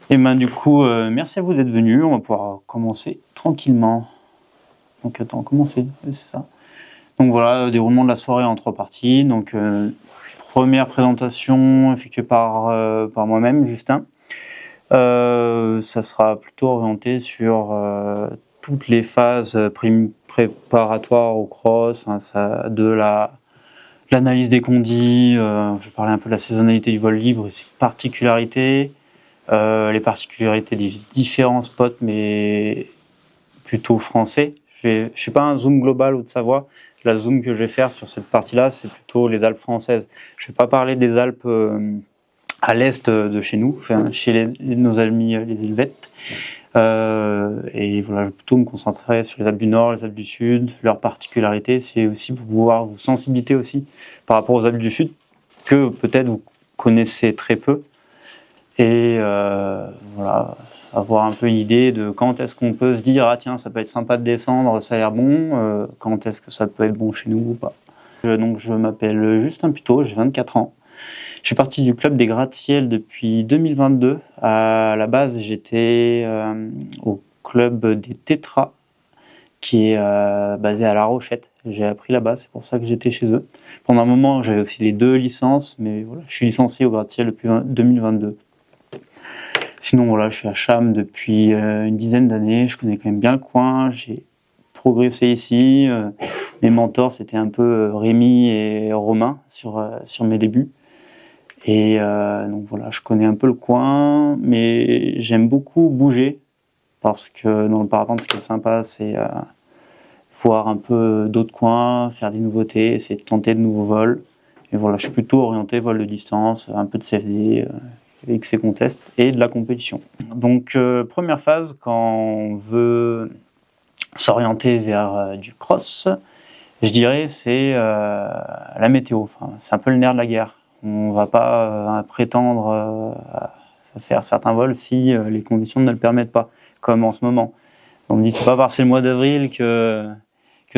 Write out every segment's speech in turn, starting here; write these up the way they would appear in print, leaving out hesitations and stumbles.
Et ben du coup, merci à vous d'être venus. On va pouvoir commencer tranquillement. Donc attends, comment on fait? C'est ça. Donc voilà, déroulement de la soirée en 3 parties. Donc première présentation effectuée par moi-même, Justin. Ça sera plutôt orienté sur toutes les phases préparatoires au cross, l'analyse des condis. Je vais parler un peu de la saisonnalité du vol libre et ses particularités. Les particularités des différents spots, mais plutôt français. Je suis pas un zoom global ou de Savoie. La zoom que je vais faire sur cette partie-là, c'est plutôt les Alpes françaises. Je vais pas parler des Alpes à l'est de chez nous, enfin, chez nos amis les Helvètes. Et voilà, je vais plutôt me concentrer sur les Alpes du Nord, les Alpes du Sud, leurs particularités. C'est aussi pour pouvoir vous sensibiliser aussi par rapport aux Alpes du Sud, que peut-être vous connaissez très peu. Et voilà, avoir un peu une idée de quand est-ce qu'on peut se dire ah tiens ça peut être sympa de descendre, ça a l'air bon, quand est-ce que ça peut être bon chez nous ou pas. Donc je m'appelle Justin Puteau, j'ai 24 ans. Je suis parti du club des gratte-ciel depuis 2022. À la base j'étais au club des Tétras qui est basé à La Rochette. J'ai appris là-bas, c'est pour ça que j'étais chez eux. Pendant un moment j'avais aussi les 2 licences, mais voilà, je suis licencié au gratte-ciel depuis 2022. Sinon, voilà, je suis à Cham depuis une dizaine d'années. Je connais quand même bien le coin. J'ai progressé ici. Mes mentors, c'était un peu Rémi et Romain sur mes débuts. Et donc voilà, je connais un peu le coin, mais j'aime beaucoup bouger parce que dans le parapente, ce qui est sympa, c'est voir un peu d'autres coins, faire des nouveautés, essayer de tenter de nouveaux vols. Et voilà, je suis plutôt orienté vol de distance, un peu de CFD. Avec ses contests et de la compétition. Donc première phase, quand on veut s'orienter vers du cross, je dirais c'est la météo. Enfin, c'est un peu le nerf de la guerre. On va pas prétendre à faire certains vols si les conditions ne le permettent pas, comme en ce moment. On me dit c'est pas parce que c'est le mois d'avril que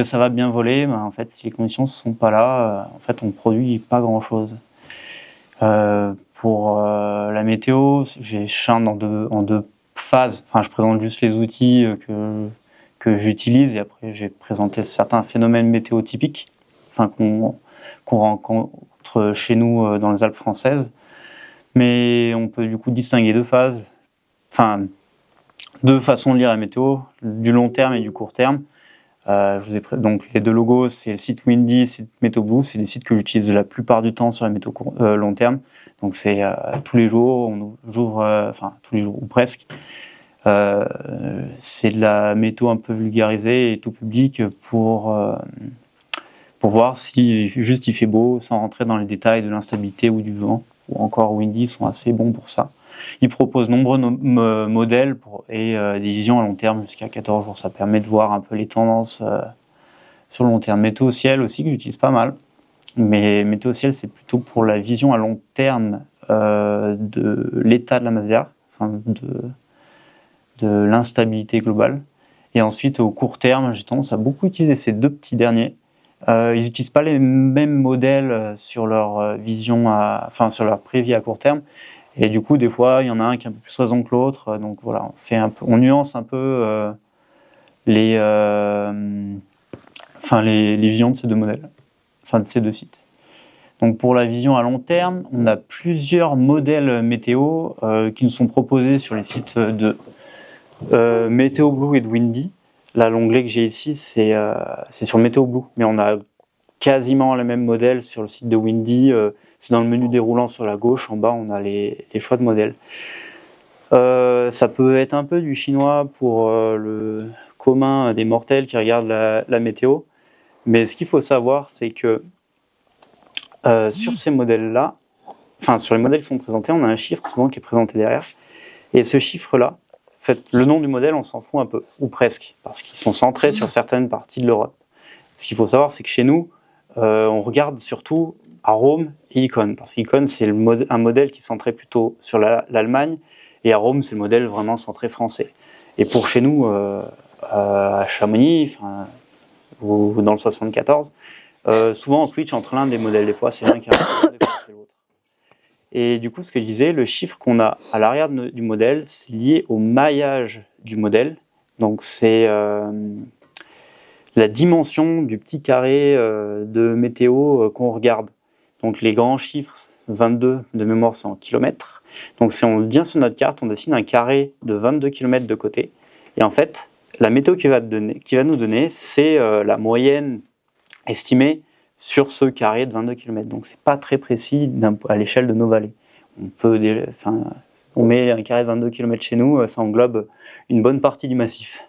ça va bien voler, mais en fait si les conditions ne sont pas là, en fait on produit pas grand chose. Pour la météo, j'ai scinde en deux phases. Enfin, je présente juste les outils que j'utilise et après j'ai présenté certains phénomènes météo typiques, enfin qu'on rencontre chez nous dans les Alpes françaises. Mais on peut du coup distinguer deux phases, enfin deux façons de lire la météo, du long terme et du court terme. Donc les deux logos, c'est le site Windy, le site MétéoBlue, c'est les sites que j'utilise la plupart du temps sur la météo long terme. Donc c'est tous les jours, enfin tous les jours ou presque. C'est de la météo un peu vulgarisée et tout public pour voir si juste il fait beau, sans rentrer dans les détails de l'instabilité ou du vent. Ou encore Windy sont assez bons pour ça. Ils proposent nombreux modèles et des visions à long terme jusqu'à 14 jours. Ça permet de voir un peu les tendances sur le long terme. Météo ciel aussi que j'utilise pas mal. Mais météo ciel c'est plutôt pour la vision à long terme de l'état de la masse d'air, enfin de l'instabilité globale. Et ensuite au court terme, j'ai tendance à beaucoup utiliser ces deux petits derniers. Ils n'utilisent pas les mêmes modèles sur leur vision, sur leur prévis à court terme. Et du coup, des fois, il y en a un qui a un peu plus raison que l'autre. Donc voilà, on nuance un peu les visions de ces deux modèles, enfin de ces deux sites. Donc pour la vision à long terme, on a plusieurs modèles météo qui nous sont proposés sur les sites de MétéoBlue et de Windy. Là, l'onglet que j'ai ici, c'est sur MétéoBlue, mais on a quasiment le même modèle sur le site de Windy. C'est dans le menu déroulant sur la gauche, en bas on a les choix de modèles. Ça peut être un peu du chinois pour le commun des mortels qui regardent la météo, mais ce qu'il faut savoir c'est que sur ces modèles-là, enfin sur les modèles qui sont présentés, on a un chiffre souvent qui est présenté derrière, et ce chiffre-là, en fait, le nom du modèle on s'en fout un peu, ou presque, parce qu'ils sont centrés sur certaines parties de l'Europe. Ce qu'il faut savoir c'est que chez nous, on regarde surtout à Rome et Icon, parce qu'Icon c'est un modèle qui est centré plutôt sur l'Allemagne, et à Rome c'est le modèle vraiment centré français. Et pour chez nous, à Chamonix, ou dans le 74, souvent on switch entre l'un des modèles, des fois c'est l'un qui a des fois c'est l'autre. Et du coup, ce que je disais, le chiffre qu'on a à l'arrière du modèle, c'est lié au maillage du modèle. Donc c'est la dimension du petit carré de météo qu'on regarde. Donc les grands chiffres, 22 de mémoire, c'est en kilomètres. Donc si on vient sur notre carte, on dessine un carré de 22 km de côté. Et en fait, la météo qui va nous donner, c'est la moyenne estimée sur ce carré de 22 km. Donc c'est pas très précis à l'échelle de nos vallées. On met un carré de 22 km chez nous, ça englobe une bonne partie du massif.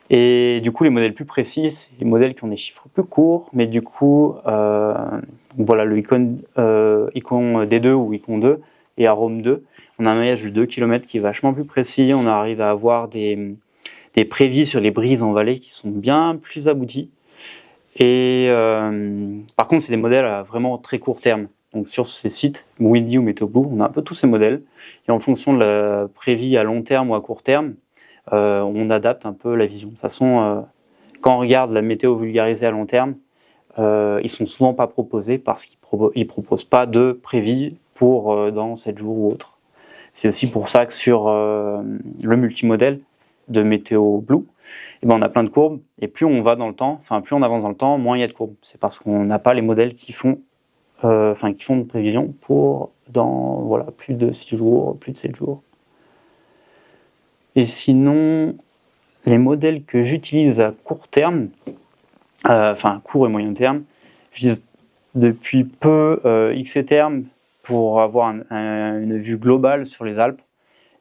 Et du coup, les modèles plus précis, c'est les modèles qui ont des chiffres plus courts, mais du coup, voilà, le Icon D2 ou Icon 2 et Arome 2, on a un maillage de 2 km qui est vachement plus précis, on arrive à avoir des prévis sur les brises en vallée qui sont bien plus aboutis. Et par contre, c'est des modèles à vraiment très court terme. Donc sur ces sites, Windy ou MétéoBlue, on a un peu tous ces modèles. Et en fonction de la prévis à long terme ou à court terme, on adapte un peu la vision. De toute façon, quand on regarde la météo vulgarisée à long terme, ils sont souvent pas proposés parce qu'ils proposent pas de prévis pour dans 7 jours ou autre. C'est aussi pour ça que sur le multimodèle de MétéoBlue, eh ben on a plein de courbes, et plus on va dans le temps, plus on avance dans le temps, moins il y a de courbes. C'est parce qu'on n'a pas les modèles qui font de prévision pour dans plus de 6 jours, plus de 7 jours. Et sinon, les modèles que j'utilise à court terme, court et moyen terme, j'utilise depuis peu XCterm pour avoir une vue globale sur les Alpes.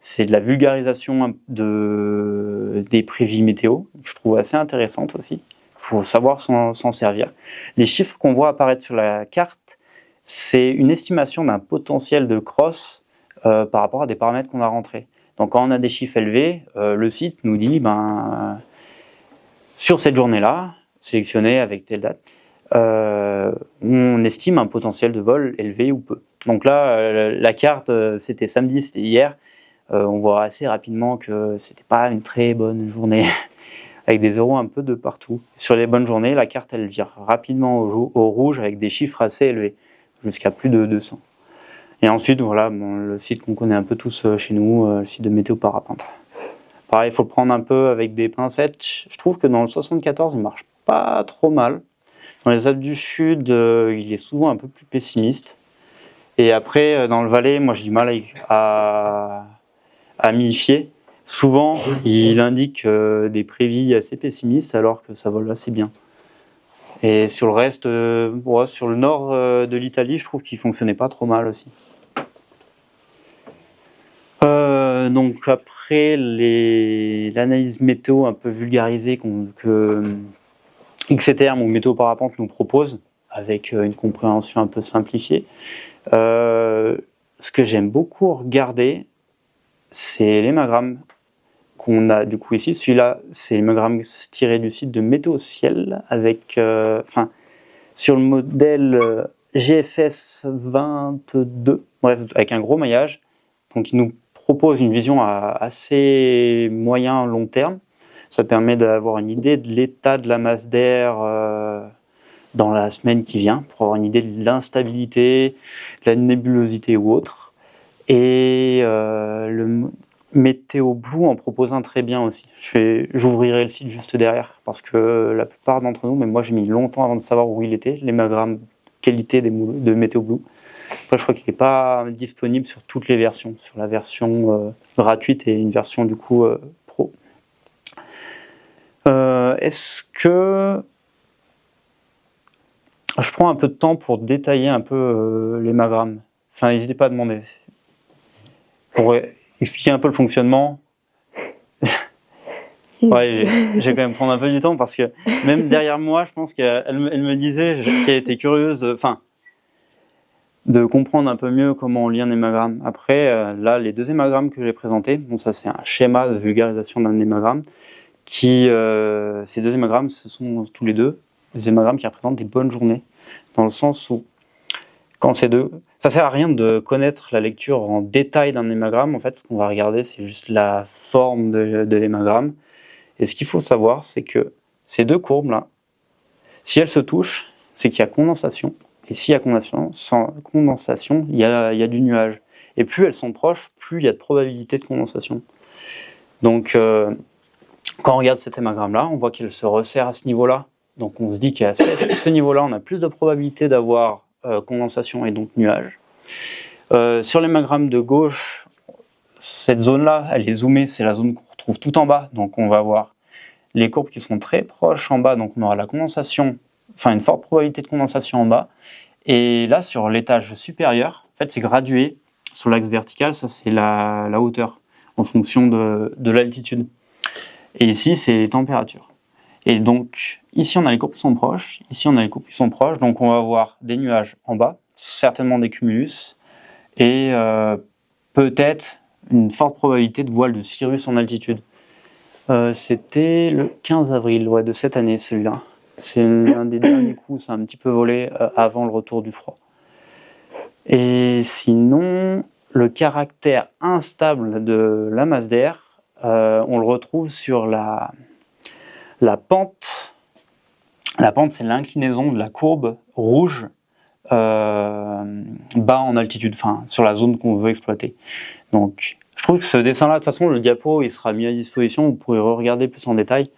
C'est de la vulgarisation des prévis météo, je trouve assez intéressante aussi. Il faut savoir s'en servir. Les chiffres qu'on voit apparaître sur la carte, c'est une estimation d'un potentiel de cross par rapport à des paramètres qu'on a rentrés. Donc quand on a des chiffres élevés, le site nous dit sur cette journée-là, sélectionnée avec telle date, on estime un potentiel de vol élevé ou peu. Donc là, la carte, c'était samedi, c'était hier. On voit assez rapidement que c'était pas une très bonne journée, avec des zéros un peu de partout. Sur les bonnes journées, la carte elle vire rapidement au rouge avec des chiffres assez élevés, jusqu'à plus de 200. Et ensuite, voilà, le site qu'on connaît un peu tous chez nous, le site de Météo Parapente. Pareil, il faut le prendre un peu avec des pincettes. Je trouve que dans le 74, il marche pas trop mal. Dans les Alpes du Sud, il est souvent un peu plus pessimiste. Et après, dans le Valais, moi j'ai du mal à m'y fier. Souvent, il indique des prévis assez pessimistes alors que ça vole assez bien. Et sur le reste, sur le nord de l'Italie, je trouve qu'il fonctionnait pas trop mal aussi. Donc après l'analyse météo un peu vulgarisée que XCterm ou Météo Parapente nous propose, avec une compréhension un peu simplifiée, ce que j'aime beaucoup regarder, c'est l'hémagramme qu'on a du coup ici. Celui-là, c'est l'hémagramme tiré du site de Météo Ciel avec, sur le modèle GFS 22, bref, avec un gros maillage. Donc il nous propose une vision à assez moyen-long terme. Ça permet d'avoir une idée de l'état de la masse d'air dans la semaine qui vient, pour avoir une idée de l'instabilité, de la nébulosité ou autre. Et le MétéoBlue en propose un très bien aussi. J'ouvrirai le site juste derrière, parce que la plupart d'entre nous, même moi j'ai mis longtemps avant de savoir où il était, l'hémagramme qualité de MétéoBlue. Après, je crois qu'il n'est pas disponible sur toutes les versions, sur la version gratuite et une version du coup pro. Est-ce que je prends un peu de temps pour détailler un peu l'hémagramme? N'hésitez pas à demander. Pour expliquer un peu le fonctionnement. Ouais, je vais quand même prendre un peu du temps parce que même derrière moi, je pense qu'elle me disait qu'elle était curieuse de comprendre un peu mieux comment on lit un hémagramme. Après, là, les deux hémagrammes que j'ai présentés, ça c'est un schéma de vulgarisation d'un hémagramme, ces deux hémagrammes, ce sont tous les deux des hémagrammes qui représentent des bonnes journées, dans le sens où, quand c'est deux, ça sert à rien de connaître la lecture en détail d'un hémagramme. En fait, ce qu'on va regarder, c'est juste la forme de l'hémagramme. Et ce qu'il faut savoir, c'est que ces deux courbes-là, si elles se touchent, c'est qu'il y a condensation. Et s'il y a condensation, il y a du nuage. Et plus elles sont proches, plus il y a de probabilité de condensation. Donc, quand on regarde cet hémagramme-là, on voit qu'il se resserre à ce niveau-là. Donc, on se dit qu'à ce niveau-là, on a plus de probabilité d'avoir condensation et donc nuage. Sur l'hémagramme de gauche, cette zone-là, elle est zoomée, c'est la zone qu'on retrouve tout en bas. Donc, on va avoir les courbes qui sont très proches en bas. Donc, on aura la condensation, enfin une forte probabilité de condensation en bas. Et là, sur l'étage supérieur, en fait, c'est gradué. Sur l'axe vertical, ça, c'est la hauteur en fonction de l'altitude. Et ici, c'est les températures. Et donc, ici, on a les courbes qui sont proches. Ici, on a les courbes qui sont proches. Donc, on va avoir des nuages en bas, certainement des cumulus, et peut-être une forte probabilité de voile de cirrus en altitude. C'était le 15 avril de cette année, celui-là. C'est un des derniers coups, c'est un petit peu volé avant le retour du froid. Et sinon, le caractère instable de la masse d'air, on le retrouve sur la pente. La pente, c'est l'inclinaison de la courbe rouge bas en altitude, enfin sur la zone qu'on veut exploiter. Donc, je trouve que ce dessin-là, de toute façon, le diapo, il sera mis à disposition, vous pourrez regarder plus en détail.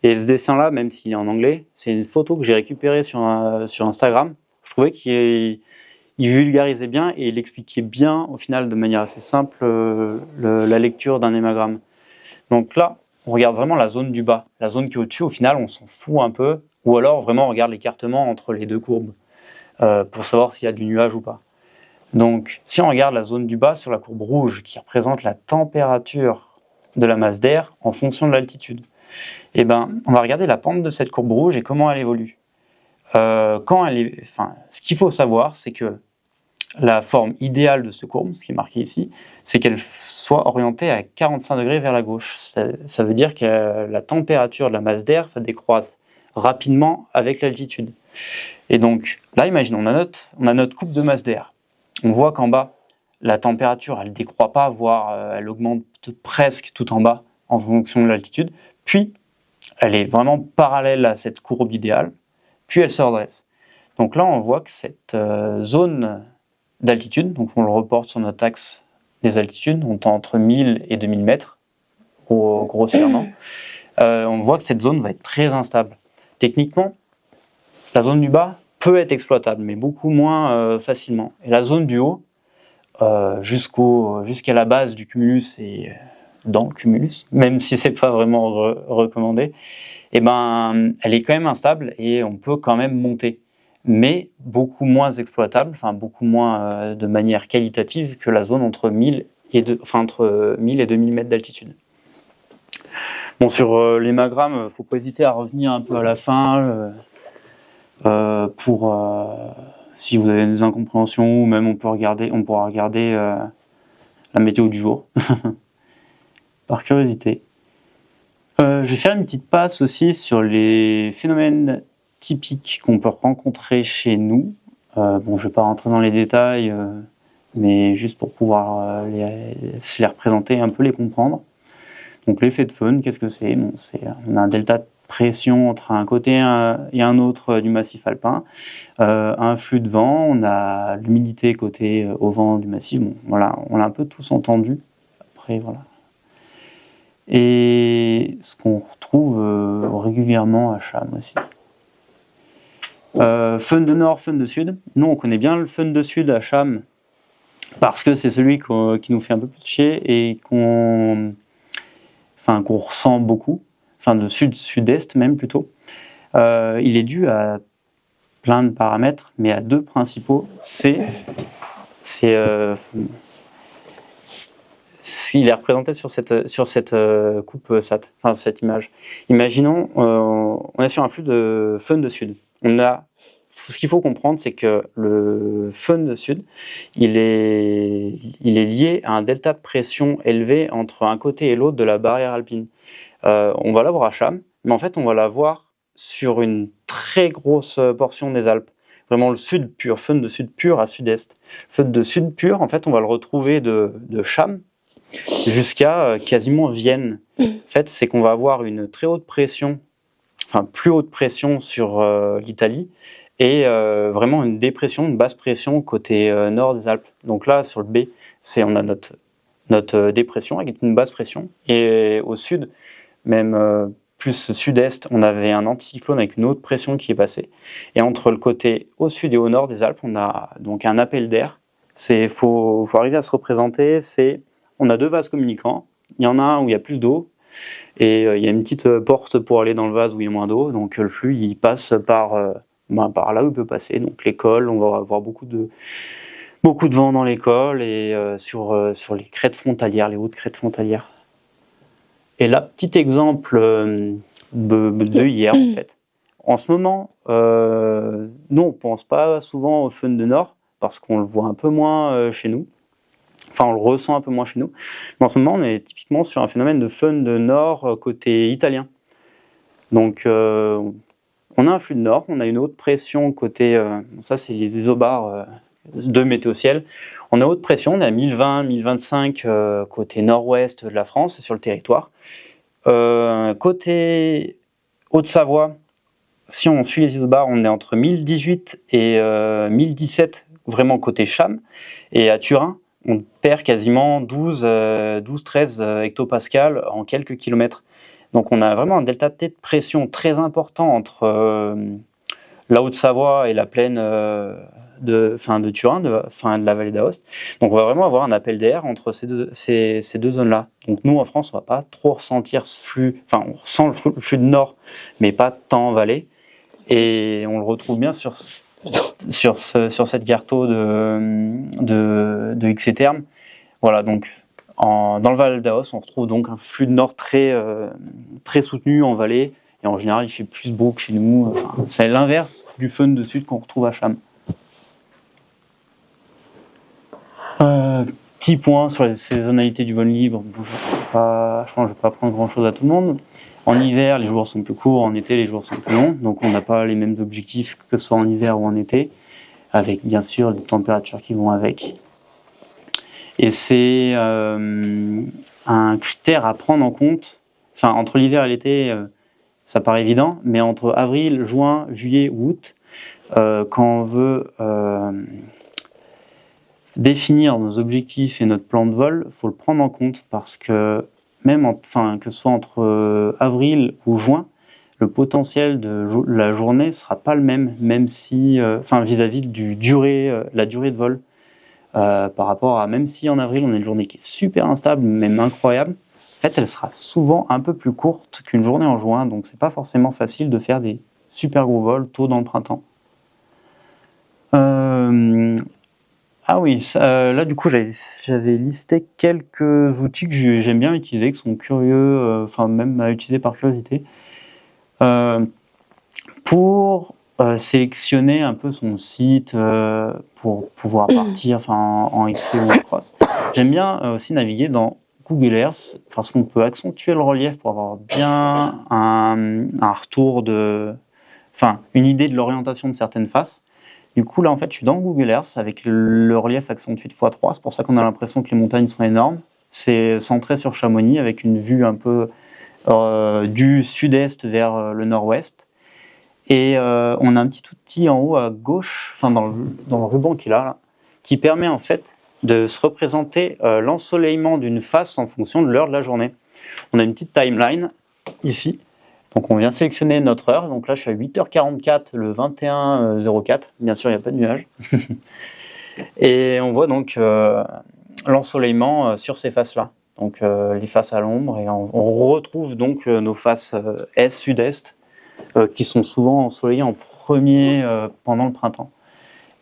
Et ce dessin-là, même s'il est en anglais, c'est une photo que j'ai récupérée sur Instagram. Je trouvais qu'il vulgarisait bien et il expliquait bien, au final, de manière assez simple, la lecture d'un hémagramme. Donc là, on regarde vraiment la zone du bas. La zone qui est au-dessus, au final, on s'en fout un peu. Ou alors, vraiment, on regarde l'écartement entre les deux courbes pour savoir s'il y a du nuage ou pas. Donc, si on regarde la zone du bas sur la courbe rouge qui représente la température de la masse d'air en fonction de l'altitude, eh ben, on va regarder la pente de cette courbe rouge et comment elle évolue. Ce qu'il faut savoir, c'est que la forme idéale de cette courbe, ce qui est marqué ici, c'est qu'elle soit orientée à 45 degrés vers la gauche. Ça veut dire que la température de la masse d'air va décroître rapidement avec l'altitude. Et donc, là, imaginons, on a notre coupe de masse d'air. On voit qu'en bas, la température, elle ne décroît pas, voire elle augmente presque tout en bas en fonction de l'altitude. Puis, elle est vraiment parallèle à cette courbe idéale. Puis, elle se redresse. Donc là, on voit que cette zone d'altitude, donc on le reporte sur notre axe des altitudes, on est entre 1000 et 2000 mètres, grossièrement, on voit que cette zone va être très instable. Techniquement, la zone du bas peut être exploitable, mais beaucoup moins facilement. Et la zone du haut, jusqu'à la base du cumulus et dans le cumulus, même si c'est pas vraiment recommandé, eh ben, elle est quand même instable et on peut quand même monter, mais beaucoup moins exploitable, enfin beaucoup moins de manière qualitative que la zone entre 1000 et 2000 mètres d'altitude. Bon, sur l'hémagramme, faut pas hésiter à revenir un peu à la fin si vous avez des incompréhensions, ou même on pourra regarder la météo du jour par curiosité. Je vais faire une petite passe aussi sur les phénomènes typiques qu'on peut rencontrer chez nous. Je ne vais pas rentrer dans les détails, mais juste pour pouvoir les représenter, un peu les comprendre. Donc l'effet de Foehn, qu'est-ce que c'est ? On a un delta de pression entre un côté et un autre du massif alpin, un flux de vent, on a l'humidité côté au vent du massif. Bon, voilà, on l'a un peu tous entendu. Après, voilà. Et ce qu'on retrouve régulièrement à Cham aussi. Foehn de nord, Foehn de sud. Nous, on connaît bien le Foehn de sud à Cham parce que c'est celui qui nous fait un peu plus chier et qu'on ressent beaucoup, de sud-sud-est même plutôt. Il est dû à plein de paramètres, mais à deux principaux. Il est représenté sur cette coupe SAT, cette image. Imaginons, on est sur un flux de Foehn de sud. Ce qu'il faut comprendre, c'est que le Foehn de sud, il est lié à un delta de pression élevé entre un côté et l'autre de la barrière alpine. On va l'avoir à Cham, mais en fait, on va l'avoir sur une très grosse portion des Alpes. Vraiment le sud pur, Foehn de sud pur à sud-est. Foehn de sud pur, en fait, on va le retrouver de Cham jusqu'à quasiment Vienne. En fait, c'est qu'on va avoir une très haute pression, plus haute pression sur l'Italie et vraiment une dépression, une basse pression côté nord des Alpes. Donc là, sur le B, on a notre dépression avec une basse pression. Et au sud, même plus sud-est, on avait un anticyclone avec une haute pression qui est passée. Et entre le côté au sud et au nord des Alpes, on a donc un appel d'air. Faut arriver à se représenter. On a 2 vases communicants. Il y en a un où il y a plus d'eau. Et il y a une petite porte pour aller dans le vase où il y a moins d'eau. Donc le flux, il passe par là où il peut passer. Donc l'école, on va avoir beaucoup de vent dans l'école et sur les crêtes frontalières, les hautes crêtes frontalières. Et là, petit exemple de hier, en fait. En ce moment, nous, on pense pas souvent au fun de Nord, parce qu'on le voit un peu moins chez nous. Enfin, on le ressent un peu moins chez nous. Mais en ce moment, on est typiquement sur un phénomène de fun de Nord côté italien. Donc, on a un flux de Nord, on a une haute pression côté... ça, c'est les isobars de météo-ciel. On a haute pression, on est à 1020, 1025 côté nord-ouest de la France et sur le territoire. Côté Haute-Savoie, si on suit les isobars, on est entre 1018 et 1017, vraiment côté Cham. Et à Turin, on perd quasiment 12-13 hectopascales en quelques kilomètres. Donc on a vraiment un delta T de pression très important entre la Haute-Savoie et la plaine de Turin, de la vallée d'Aoste. Donc on va vraiment avoir un appel d'air entre ces deux zones-là. Donc nous en France, on va pas trop ressentir ce flux, enfin on ressent le flux de nord, mais pas tant en vallée. Et on le retrouve bien sur cette carto de Xterm. Voilà, donc dans le Val d'Aoste, on retrouve donc un flux de nord très soutenu en vallée. Et en général, il fait plus beau que chez nous. Enfin, c'est l'inverse du fun de sud qu'on retrouve à Cham. Petit point sur les saisonnalités du vol libre. Je pense que je ne vais pas prendre grand chose à tout le monde. En hiver, les jours sont plus courts, en été, les jours sont plus longs. Donc on n'a pas les mêmes objectifs que ce soit en hiver ou en été, avec bien sûr les températures qui vont avec. Et c'est un critère à prendre en compte. Enfin, entre l'hiver et l'été, ça paraît évident, mais entre avril, juin, juillet ou août, quand on veut définir nos objectifs et notre plan de vol, il faut le prendre en compte parce que même que ce soit entre avril ou juin, le potentiel de la journée ne sera pas le même si, vis-à-vis la durée de vol, par rapport à, même si en avril on a une journée qui est super instable, même incroyable, en fait elle sera souvent un peu plus courte qu'une journée en juin, donc c'est pas forcément facile de faire des super gros vols tôt dans le printemps. Ah oui, là du coup j'avais listé quelques outils que j'aime bien utiliser, qui sont curieux, même à utiliser par curiosité, pour sélectionner un peu son site pour pouvoir partir en XC ou en cross. J'aime bien aussi naviguer dans Google Earth parce qu'on peut accentuer le relief pour avoir bien un retour une idée de l'orientation de certaines faces. Du coup, là, en fait, je suis dans Google Earth avec le relief accentué de x3. C'est pour ça qu'on a l'impression que les montagnes sont énormes. C'est centré sur Chamonix avec une vue un peu du sud-est vers le nord-ouest. Et on a un petit outil en haut à gauche, dans le ruban qu'il a là, qui permet en fait de se représenter l'ensoleillement d'une face en fonction de l'heure de la journée. On a une petite timeline ici. Donc on vient sélectionner notre heure, donc là je suis à 8h44 le 21-04, bien sûr il n'y a pas de nuages. Et on voit donc l'ensoleillement sur ces faces-là, donc les faces à l'ombre, et on retrouve donc nos faces est, sud-est, qui sont souvent ensoleillées en premier pendant le printemps.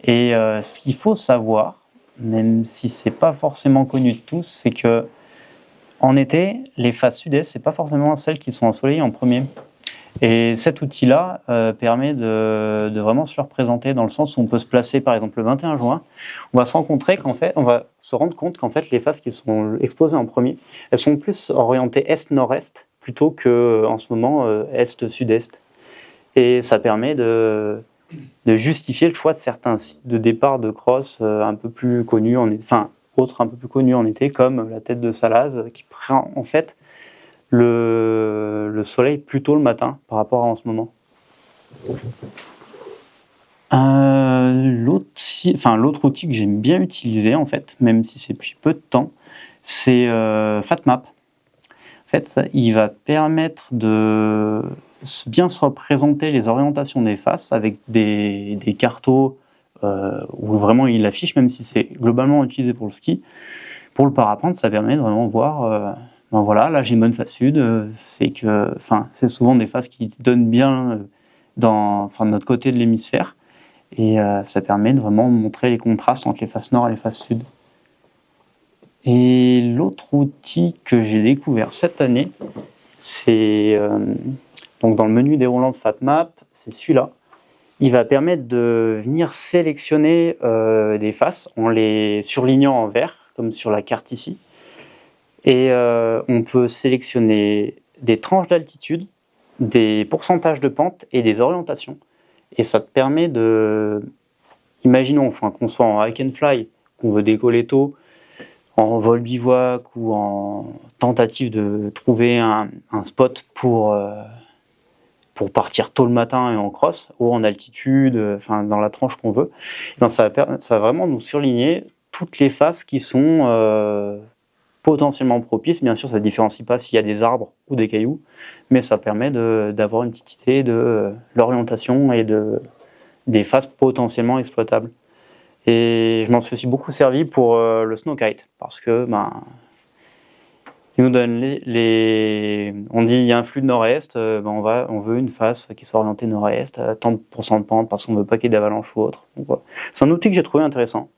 Et ce qu'il faut savoir, même si c'est pas forcément connu de tous, c'est que en été, les faces sud-est, c'est pas forcément celles qui sont ensoleillées en premier. Et cet outil-là permet de vraiment se le représenter dans le sens où on peut se placer, par exemple, le 21 juin. On va se rendre compte qu'en fait, les faces qui sont exposées en premier, elles sont plus orientées est-nord-est plutôt que, en ce moment, est-sud-est. Et ça permet de justifier le choix de certains sites de départ de cross un peu plus connus autres un peu plus connus en été, comme la tête de Salaz, qui prend en fait le soleil plus tôt le matin par rapport à en ce moment. L'autre outil que j'aime bien utiliser, en fait, même si c'est depuis peu de temps, c'est FatMap. En fait, il va permettre de bien se représenter les orientations des faces avec des cartos où vraiment il affiche, même si c'est globalement utilisé pour le ski. Pour le parapente, ça permet de vraiment voir, ben voilà, là j'ai une bonne face sud, c'est souvent des faces qui donnent bien de notre côté de l'hémisphère. Et ça permet de vraiment montrer les contrastes entre les faces nord et les faces sud. Et l'autre outil que j'ai découvert cette année, c'est donc dans le menu déroulant de FatMap, c'est celui-là. Il va permettre de venir sélectionner des faces en les surlignant en vert, comme sur la carte ici. Et on peut sélectionner des tranches d'altitude, des pourcentages de pente et des orientations. Et ça te permet de... Imaginons qu'on soit en hike and fly, qu'on veut décoller tôt, en vol bivouac ou en tentative de trouver un spot pour partir tôt le matin et en cross, ou en altitude, dans la tranche qu'on veut. Donc ça va vraiment nous surligner toutes les faces qui sont potentiellement propices. Bien sûr, ça ne différencie pas s'il y a des arbres ou des cailloux, mais ça permet d'avoir une petite idée de l'orientation et des faces potentiellement exploitables. Et je m'en suis aussi beaucoup servi pour le snowkite, parce que il nous donne on dit il y a un flux de nord-est, on veut une face qui soit orientée nord-est, à tant de pourcents de pente, parce qu'on ne veut pas qu'il y ait d'avalanche ou autre. Donc, voilà. C'est un outil que j'ai trouvé intéressant.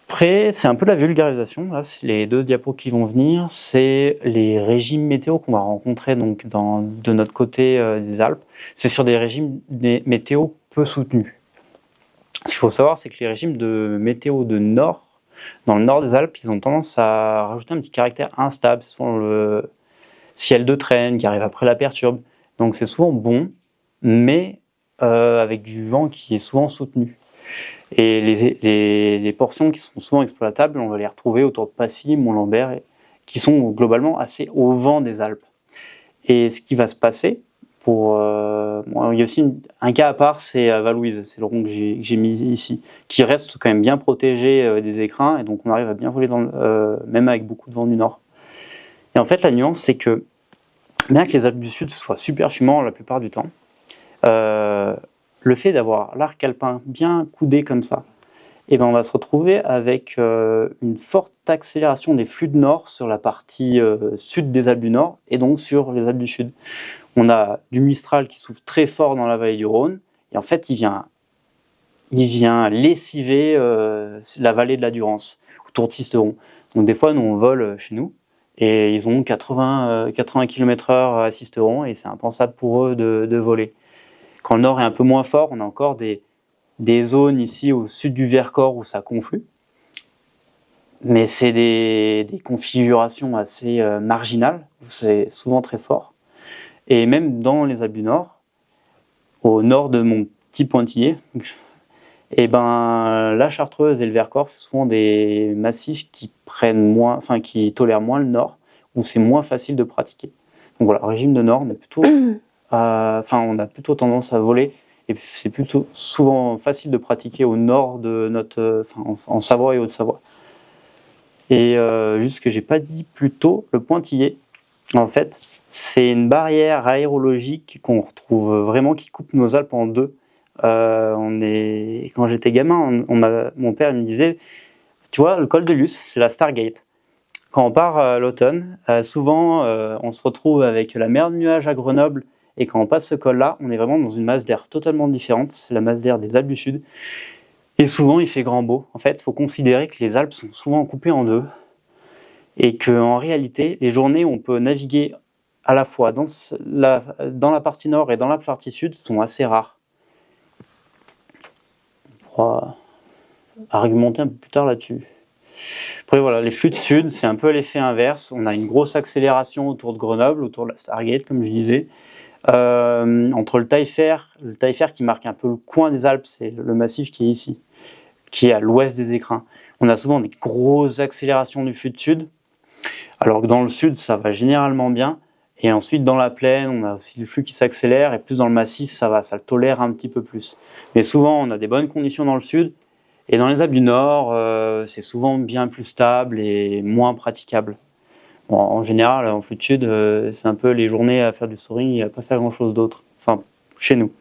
Après, c'est un peu la vulgarisation, là, c'est les deux diapos qui vont venir, c'est les régimes météo qu'on va rencontrer donc de notre côté des Alpes. C'est sur des régimes météo peu soutenus. Ce qu'il faut savoir, c'est que les régimes de météo de nord, dans le nord des Alpes, ils ont tendance à rajouter un petit caractère instable. C'est souvent le ciel de traîne qui arrive après la perturbe. Donc c'est souvent bon, mais avec du vent qui est souvent soutenu. Et les portions qui sont souvent exploitables, on va les retrouver autour de Passy, Mont-Lambert, qui sont globalement assez au vent des Alpes. Et ce qui va se passer, il y a aussi un cas à part, c'est à Val-Louise, c'est le rond que j'ai mis ici, qui reste quand même bien protégé des écrins, et donc on arrive à bien voler même avec beaucoup de vent du nord. Et en fait, la nuance, c'est que bien que les Alpes du Sud soient super fumants la plupart du temps, le fait d'avoir l'arc alpin bien coudé comme ça, et on va se retrouver avec une forte accélération des flux de nord sur la partie sud des Alpes du Nord, et donc sur les Alpes du Sud. On a du Mistral qui souffle très fort dans la vallée du Rhône, et en fait il vient lessiver la vallée de la Durance, autour de Sisteron. Donc des fois nous on vole chez nous, et ils ont 80 km/h à Sisteron, et c'est impensable pour eux de voler. Quand le nord est un peu moins fort, on a encore des zones ici au sud du Vercors où ça conflue, mais c'est des configurations assez marginales, où c'est souvent très fort. Et même dans les Alpes du Nord, au nord de mon petit pointillé, la Chartreuse et le Vercors, ce sont des massifs qui tolèrent moins le nord, où c'est moins facile de pratiquer. Donc voilà, régime de nord, on a plutôt tendance à voler, et c'est plutôt souvent facile de pratiquer au nord de en Savoie et Haute-Savoie. Et juste ce que j'ai pas dit plus tôt, le pointillé, en fait, c'est une barrière aérologique qu'on retrouve vraiment, qui coupe nos Alpes en deux. Quand j'étais gamin, mon père me disait, tu vois, le col de Luce, c'est la Stargate. Quand on part à l'automne, souvent on se retrouve avec la mer de nuages à Grenoble, et quand on passe ce col-là, on est vraiment dans une masse d'air totalement différente, c'est la masse d'air des Alpes du Sud. Et souvent il fait grand beau. En fait, il faut considérer que les Alpes sont souvent coupées en deux, et qu'en réalité, les journées où on peut naviguer à la fois dans la partie nord et dans la partie sud sont assez rares. On pourra argumenter un peu plus tard là-dessus. Après voilà, les flux de sud, c'est un peu l'effet inverse. On a une grosse accélération autour de Grenoble, autour de la Stargate, comme je disais. Entre le Taillefer qui marque un peu le coin des Alpes, c'est le massif qui est ici, qui est à l'ouest des écrins. On a souvent des grosses accélérations du flux de sud, alors que dans le sud, ça va généralement bien. Et ensuite, dans la plaine, on a aussi le flux qui s'accélère, et plus dans le massif, ça le tolère un petit peu plus. Mais souvent, on a des bonnes conditions dans le sud, et dans les Alpes du Nord, c'est souvent bien plus stable et moins praticable. Bon, en général, en flux de sud, c'est un peu les journées à faire du soaring et à pas faire grand-chose d'autre. Enfin, chez nous.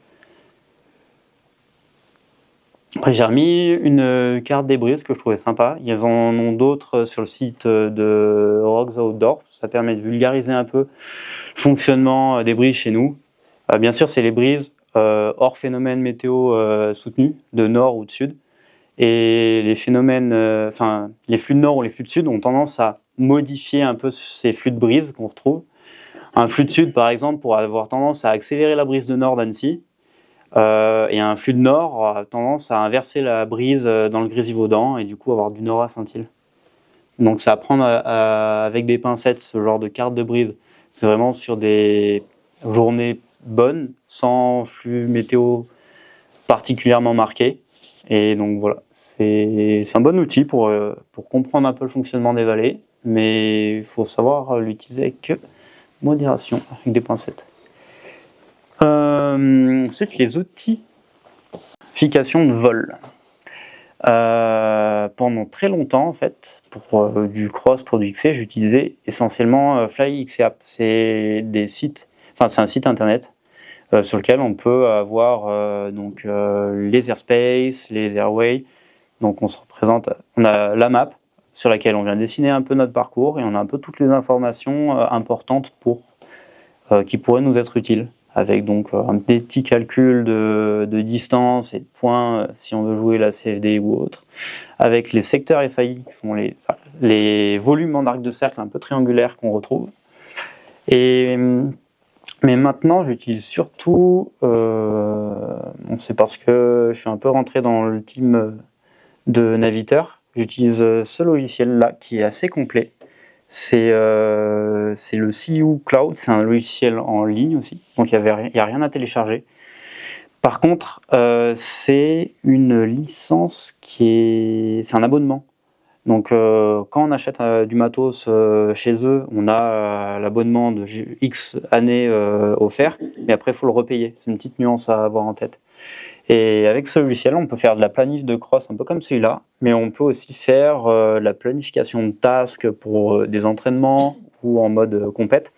Après, j'ai remis une carte des brises que je trouvais sympa. Ils en ont d'autres sur le site de Rocks Outdoor. Ça permet de vulgariser un peu le fonctionnement des brises chez nous. Bien sûr, c'est les brises hors phénomène météo soutenu, de nord ou de sud. Et les phénomènes, les flux de nord ou les flux de sud ont tendance à modifier un peu ces flux de brise qu'on retrouve. Un flux de sud, par exemple, pourrait avoir tendance à accélérer la brise de nord d'Annecy. Et un flux de nord a tendance à inverser la brise dans le Grésivaudan et du coup avoir du nord à Saint-Île. Donc c'est à prendre avec des pincettes, ce genre de carte de brise. C'est vraiment sur des journées bonnes, sans flux météo particulièrement marqué. Et donc voilà, c'est un bon outil pour comprendre un peu le fonctionnement des vallées, mais il faut savoir l'utiliser avec modération, avec des pincettes. Ensuite, les outils de vol. Pendant très longtemps, en fait, pour du cross, pour du XC, j'utilisais essentiellement Fly XC App. C'est un site internet sur lequel on peut avoir les airspace, les airways. Donc on a la map sur laquelle on vient dessiner un peu notre parcours et on a un peu toutes les informations importantes qui pourraient nous être utiles, avec donc un petit calcul de distance et de points si on veut jouer la CFD ou autre, avec les secteurs FAI qui sont les volumes en arc de cercle un peu triangulaires qu'on retrouve. Mais maintenant, j'utilise surtout, c'est parce que je suis un peu rentré dans le team de Naviteur, j'utilise ce logiciel-là qui est assez complet. C'est le CU Cloud, c'est un logiciel en ligne aussi, donc il n'y a rien à télécharger. Par contre, c'est une licence c'est un abonnement. Donc quand on achète du matos chez eux, on a l'abonnement de X années offert, mais après il faut le repayer. C'est une petite nuance à avoir en tête. Et avec ce logiciel, on peut faire de la planif de cross un peu comme celui-là, mais on peut aussi faire la planification de tasks pour des entraînements ou en mode compète.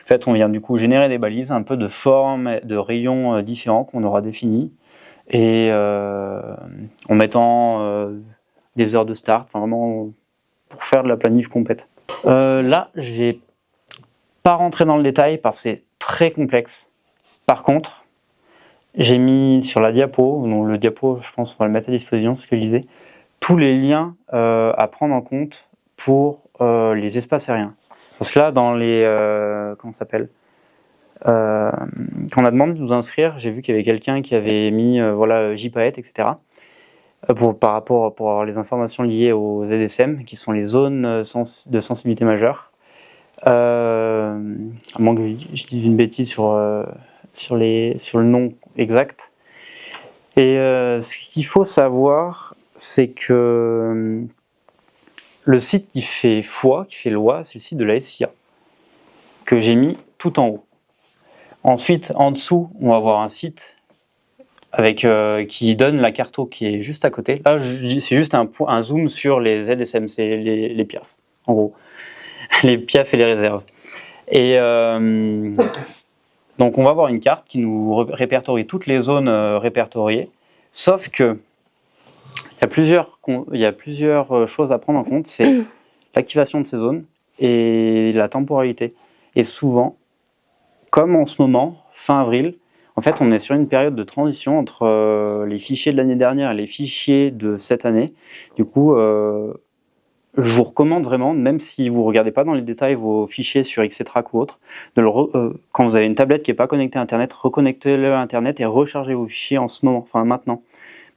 En fait, on vient du coup générer des balises, un peu de formes, de rayons différents qu'on aura définis, et en mettant des heures de start, vraiment pour faire de la planif compète. Là, je vais pas rentrer dans le détail parce que c'est très complexe. Par contre, j'ai mis sur la diapo, donc le diapo, je pense qu'on va le mettre à disposition, c'est ce que je disais, tous les liens à prendre en compte pour les espaces aériens. Parce que là, dans les... comment ça s'appelle quand on a demandé de nous inscrire, j'ai vu qu'il y avait quelqu'un qui avait mis JPAET, etc. Pour avoir les informations liées aux ZSM, qui sont les zones de sensibilité majeure. À moins que je dise une bêtise sur le nom exact. Et ce qu'il faut savoir, c'est que le site qui fait loi, c'est le site de la SIA, que j'ai mis tout en haut. Ensuite, en dessous, on va avoir un site avec qui donne la carto qui est juste à côté. Là, c'est juste un zoom sur les ZSM, c'est les PIAF, en gros. Les PIAF et les réserves. Et donc on va avoir une carte qui nous répertorie toutes les zones répertoriées, sauf que il y a plusieurs choses à prendre en compte, c'est l'activation de ces zones et la temporalité. Et souvent, comme en ce moment, fin avril, en fait on est sur une période de transition entre les fichiers de l'année dernière et les fichiers de cette année. Du coup, je vous recommande vraiment, même si vous ne regardez pas dans les détails vos fichiers sur XCTrack ou autre, quand vous avez une tablette qui n'est pas connectée à Internet, reconnectez-le à Internet et rechargez vos fichiers en ce moment, enfin maintenant.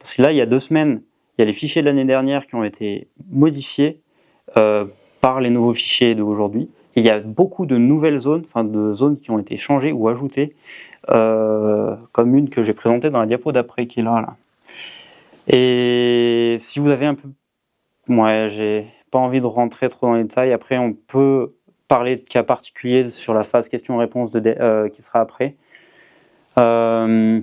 Parce que là, il y a 2 semaines, il y a les fichiers de l'année dernière qui ont été modifiés par les nouveaux fichiers d'aujourd'hui. Et il y a beaucoup de nouvelles zones, de zones qui ont été changées ou ajoutées, comme une que j'ai présentée dans la diapo d'après, qui est là. Et si vous avez un peu... j'ai pas envie de rentrer trop dans les détails. Après, on peut parler de cas particuliers sur la phase questions-réponses qui sera après. Ce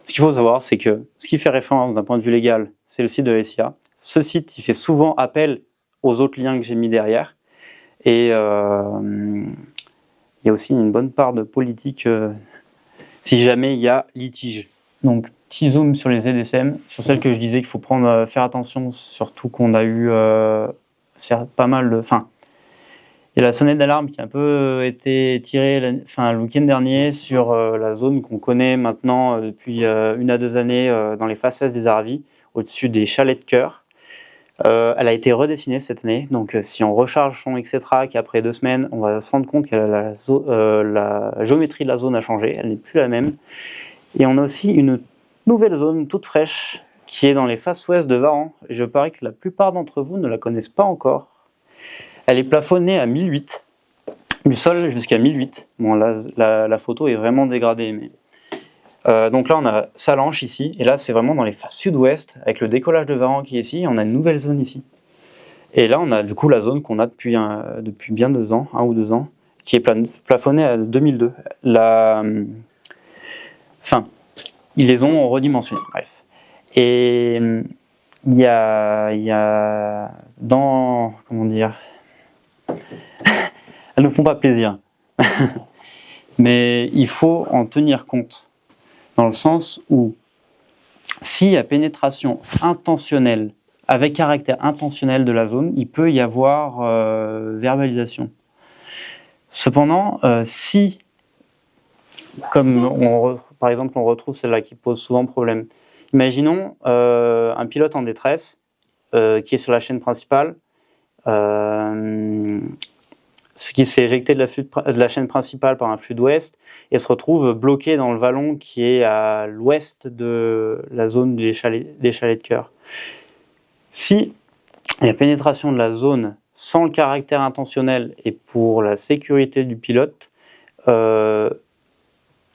qu'il faut savoir, c'est que ce qui fait référence d'un point de vue légal, c'est le site de la SIA. Ce site, il fait souvent appel aux autres liens que j'ai mis derrière. Et il y a aussi une bonne part de politique si jamais il y a litige. Donc, petit zoom sur les ZSM, sur celles que je disais qu'il faut faire attention, surtout qu'on a eu pas mal de... Enfin, il y a la sonnette d'alarme qui a un peu été tirée le week-end dernier sur la zone qu'on connaît maintenant depuis 1 à 2 années dans les façades des Arvis, au-dessus des chalets de cœur. Elle a été redessinée cette année, donc si on recharge son Xetra qu'après 2 semaines, on va se rendre compte que la géométrie de la zone a changé, elle n'est plus la même. Et on a aussi une nouvelle zone toute fraîche qui est dans les faces ouest de Varan. Et je parie que la plupart d'entre vous ne la connaissent pas encore. Elle est plafonnée à 1008, du sol jusqu'à 1008. Bon, là, la photo est vraiment dégradée. Mais... donc là, on a Salanches ici, et là, c'est vraiment dans les faces sud-ouest, avec le décollage de Varan qui est ici, on a une nouvelle zone ici. Et là, on a du coup la zone qu'on a depuis bien 2 ans, 1 ou 2 ans, qui est plafonnée à 2002. Ils les ont redimensionnés, bref. Et il y a dans... Comment dire... Elles ne font pas plaisir. Mais il faut en tenir compte. Dans le sens où, s'il y a pénétration intentionnelle, avec caractère intentionnel de la zone, il peut y avoir verbalisation. Cependant, si, comme par exemple on retrouve celle-là qui pose souvent problème, imaginons un pilote en détresse qui est sur la chaîne principale, ce qui se fait éjecter de la chaîne principale par un flux d'ouest et se retrouve bloqué dans le vallon qui est à l'ouest de la zone des chalets de cœur. Si il y a pénétration de la zone sans le caractère intentionnel et pour la sécurité du pilote, je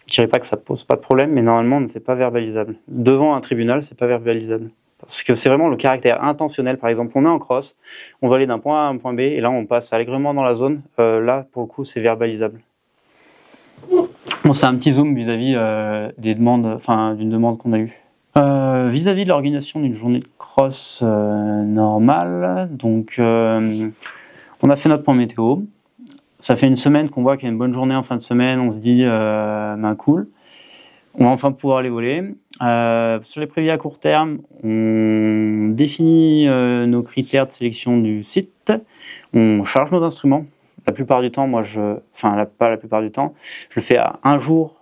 dirais pas que ça pose pas de problème, mais normalement c'est pas verbalisable. Devant un tribunal, c'est pas verbalisable. Parce que c'est vraiment le caractère intentionnel. Par exemple, on est en cross, on va aller d'un point A à un point B, et là on passe allègrement dans la zone. Là, pour le coup, c'est verbalisable. Bon, c'est un petit zoom vis-à-vis d'une demande qu'on a eue. Vis-à-vis de l'organisation d'une journée de cross normale, donc on a fait notre point météo. Ça fait 1 semaine qu'on voit qu'il y a une bonne journée en fin de semaine, on se dit cool. On va enfin pouvoir aller voler. Sur les prévis à court terme, on définit nos critères de sélection du site, on charge nos instruments. La plupart du temps, pas la plupart du temps, je le fais à un jour,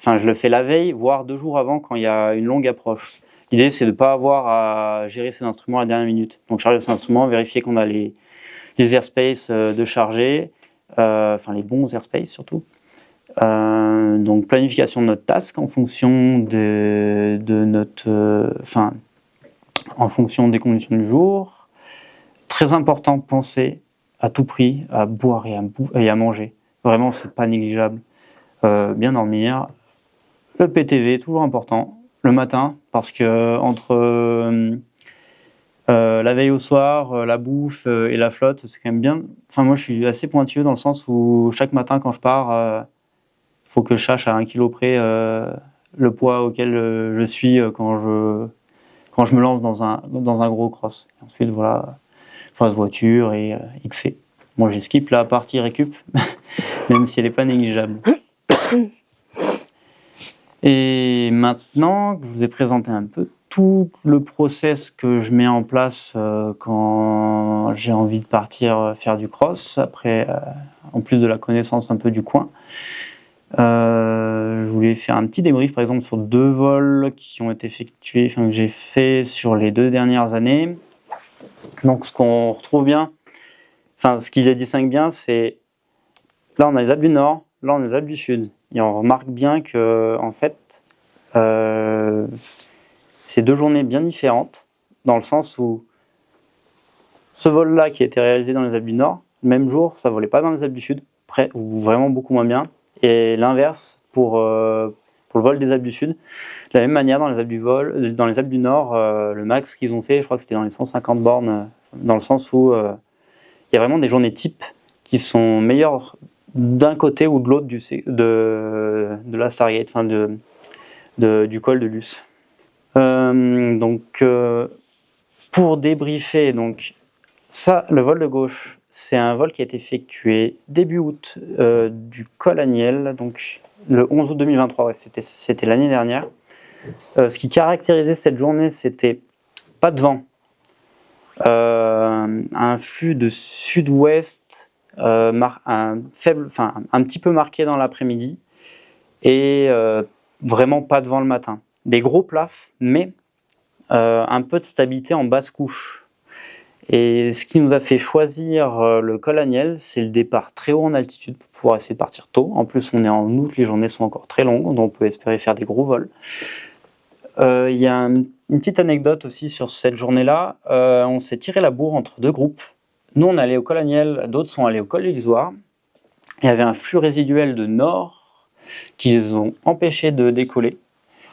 je le fais la veille, voire 2 jours avant quand il y a une longue approche. L'idée, c'est de ne pas avoir à gérer ces instruments à la dernière minute. Donc charger ces instruments, vérifier qu'on a les airspace de charger, les bons airspace surtout. Donc planification de notre task en fonction en fonction des conditions du jour. Très important, penser à tout prix à boire et à manger. Vraiment, c'est pas négligeable. Bien dormir. Le PTV, toujours important. Le matin, parce que entre la veille au soir, la bouffe et la flotte, c'est quand même bien. Moi, je suis assez pointilleux dans le sens où chaque matin, quand je pars, faut que je sache à 1 kilo près le poids auquel je suis quand je me lance dans un gros cross. Et ensuite, voilà, phase voiture et XC. Moi, j'ai skip la partie récup, même si elle n'est pas négligeable. Et maintenant que je vous ai présenté un peu tout le process que je mets en place quand j'ai envie de partir faire du cross, après, en plus de la connaissance un peu du coin, je voulais faire un petit débrief par exemple sur 2 vols qui ont été effectués, que j'ai fait sur les 2 dernières années. Donc ce qu'on retrouve bien, ce qui les distingue bien, c'est là on a les Alpes du Nord, là on a les Alpes du Sud. Et on remarque bien que en fait c'est 2 journées bien différentes, dans le sens où ce vol-là qui a été réalisé dans les Alpes du Nord, le même jour, ça volait pas dans les Alpes du Sud, ou vraiment beaucoup moins bien. Et l'inverse pour le vol des Alpes du Sud. De la même manière, dans les Alpes du Nord, le max qu'ils ont fait, je crois que c'était dans les 150 bornes, dans le sens où il y a vraiment des journées types qui sont meilleurs d'un côté ou de l'autre de la Stargate, enfin du col de Luce. Pour débriefer, donc ça, le vol de gauche, c'est un vol qui a été effectué début août du col Aniel, donc le 11 août 2023, ouais, c'était l'année dernière. Ce qui caractérisait cette journée, c'était pas de vent, un flux de sud-ouest, un petit peu marqué dans l'après-midi, et vraiment pas de vent le matin. Des gros plafs, mais un peu de stabilité en basse couche. Et ce qui nous a fait choisir le col Aniel, c'est le départ très haut en altitude pour pouvoir essayer de partir tôt. En plus, on est en août, les journées sont encore très longues, donc on peut espérer faire des gros vols. Il y a une petite anecdote aussi sur cette journée-là. On s'est tiré la bourre entre deux groupes. Nous, on allait au col Aniel, d'autres sont allés au col de l'Isoire. Il y avait un flux résiduel de nord qui les ont empêchés de décoller.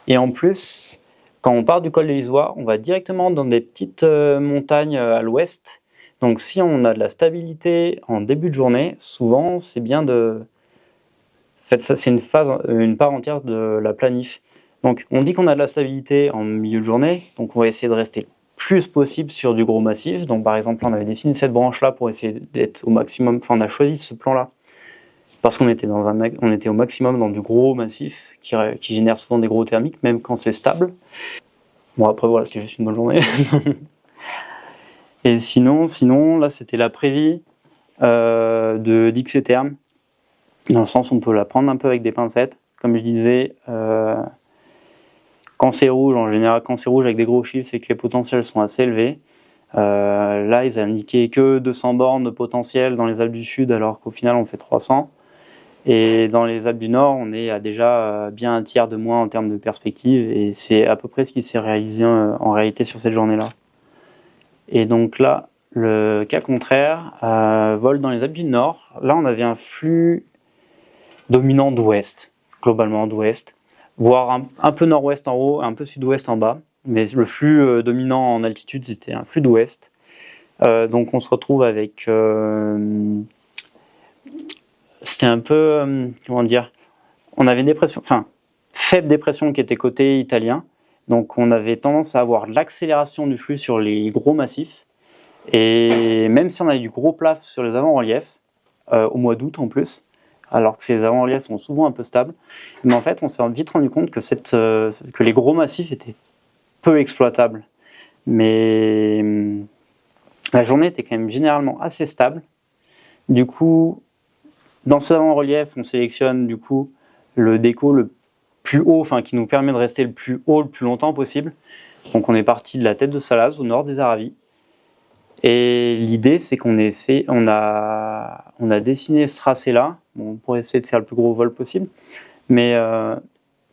Et en plus, quand on part du col de l'Isoire, on va directement dans des petites montagnes à l'ouest. Donc si on a de la stabilité en début de journée, souvent c'est bien de... En fait, ça c'est une part entière de la planif. Donc on dit qu'on a de la stabilité en milieu de journée, donc on va essayer de rester le plus possible sur du gros massif. Donc par exemple, on avait dessiné cette branche-là pour essayer d'être au maximum, enfin on a choisi ce plan-là parce qu'on était, on était au maximum dans du gros massif qui génère souvent des gros thermiques, même quand c'est stable. Bon après voilà, c'était juste une bonne journée. Et sinon là c'était la prévie d'Xterm. Dans le sens où on peut la prendre un peu avec des pincettes. Comme je disais, quand c'est rouge, en général, quand c'est rouge avec des gros chiffres, c'est que les potentiels sont assez élevés. Là, ils indiquaient que 200 bornes de potentiel dans les Alpes du Sud, alors qu'au final, on fait 300. Et dans les Alpes du Nord, on est à déjà bien un tiers de moins en termes de perspective. Et c'est à peu près ce qui s'est réalisé en réalité sur cette journée-là. Et donc là, le cas contraire, vol dans les Alpes du Nord. Là, on avait un flux dominant d'ouest, globalement d'ouest, voire un peu nord-ouest en haut, un peu sud-ouest en bas. Mais le flux dominant en altitude, c'était un flux d'ouest. Donc on se retrouve avec... c'était un peu... comment dire, on avait une dépression, enfin, faible dépression qui était côté italien. Donc on avait tendance à avoir de l'accélération du flux sur les gros massifs. Et même si on avait du gros plaf sur les avant-reliefs, au mois d'août en plus, alors que ces avant-reliefs sont souvent un peu stables, mais en fait on s'est vite rendu compte que les gros massifs étaient peu exploitables. Mais la journée était quand même généralement assez stable. Du coup, dans ces avant-reliefs, on sélectionne du coup le déco le plus haut, enfin qui nous permet de rester le plus haut le plus longtemps possible. Donc on est parti de la tête de Salaz au nord des Aravis. Et l'idée, c'est qu'on a dessiné ce tracé-là, bon, pour essayer de faire le plus gros vol possible, mais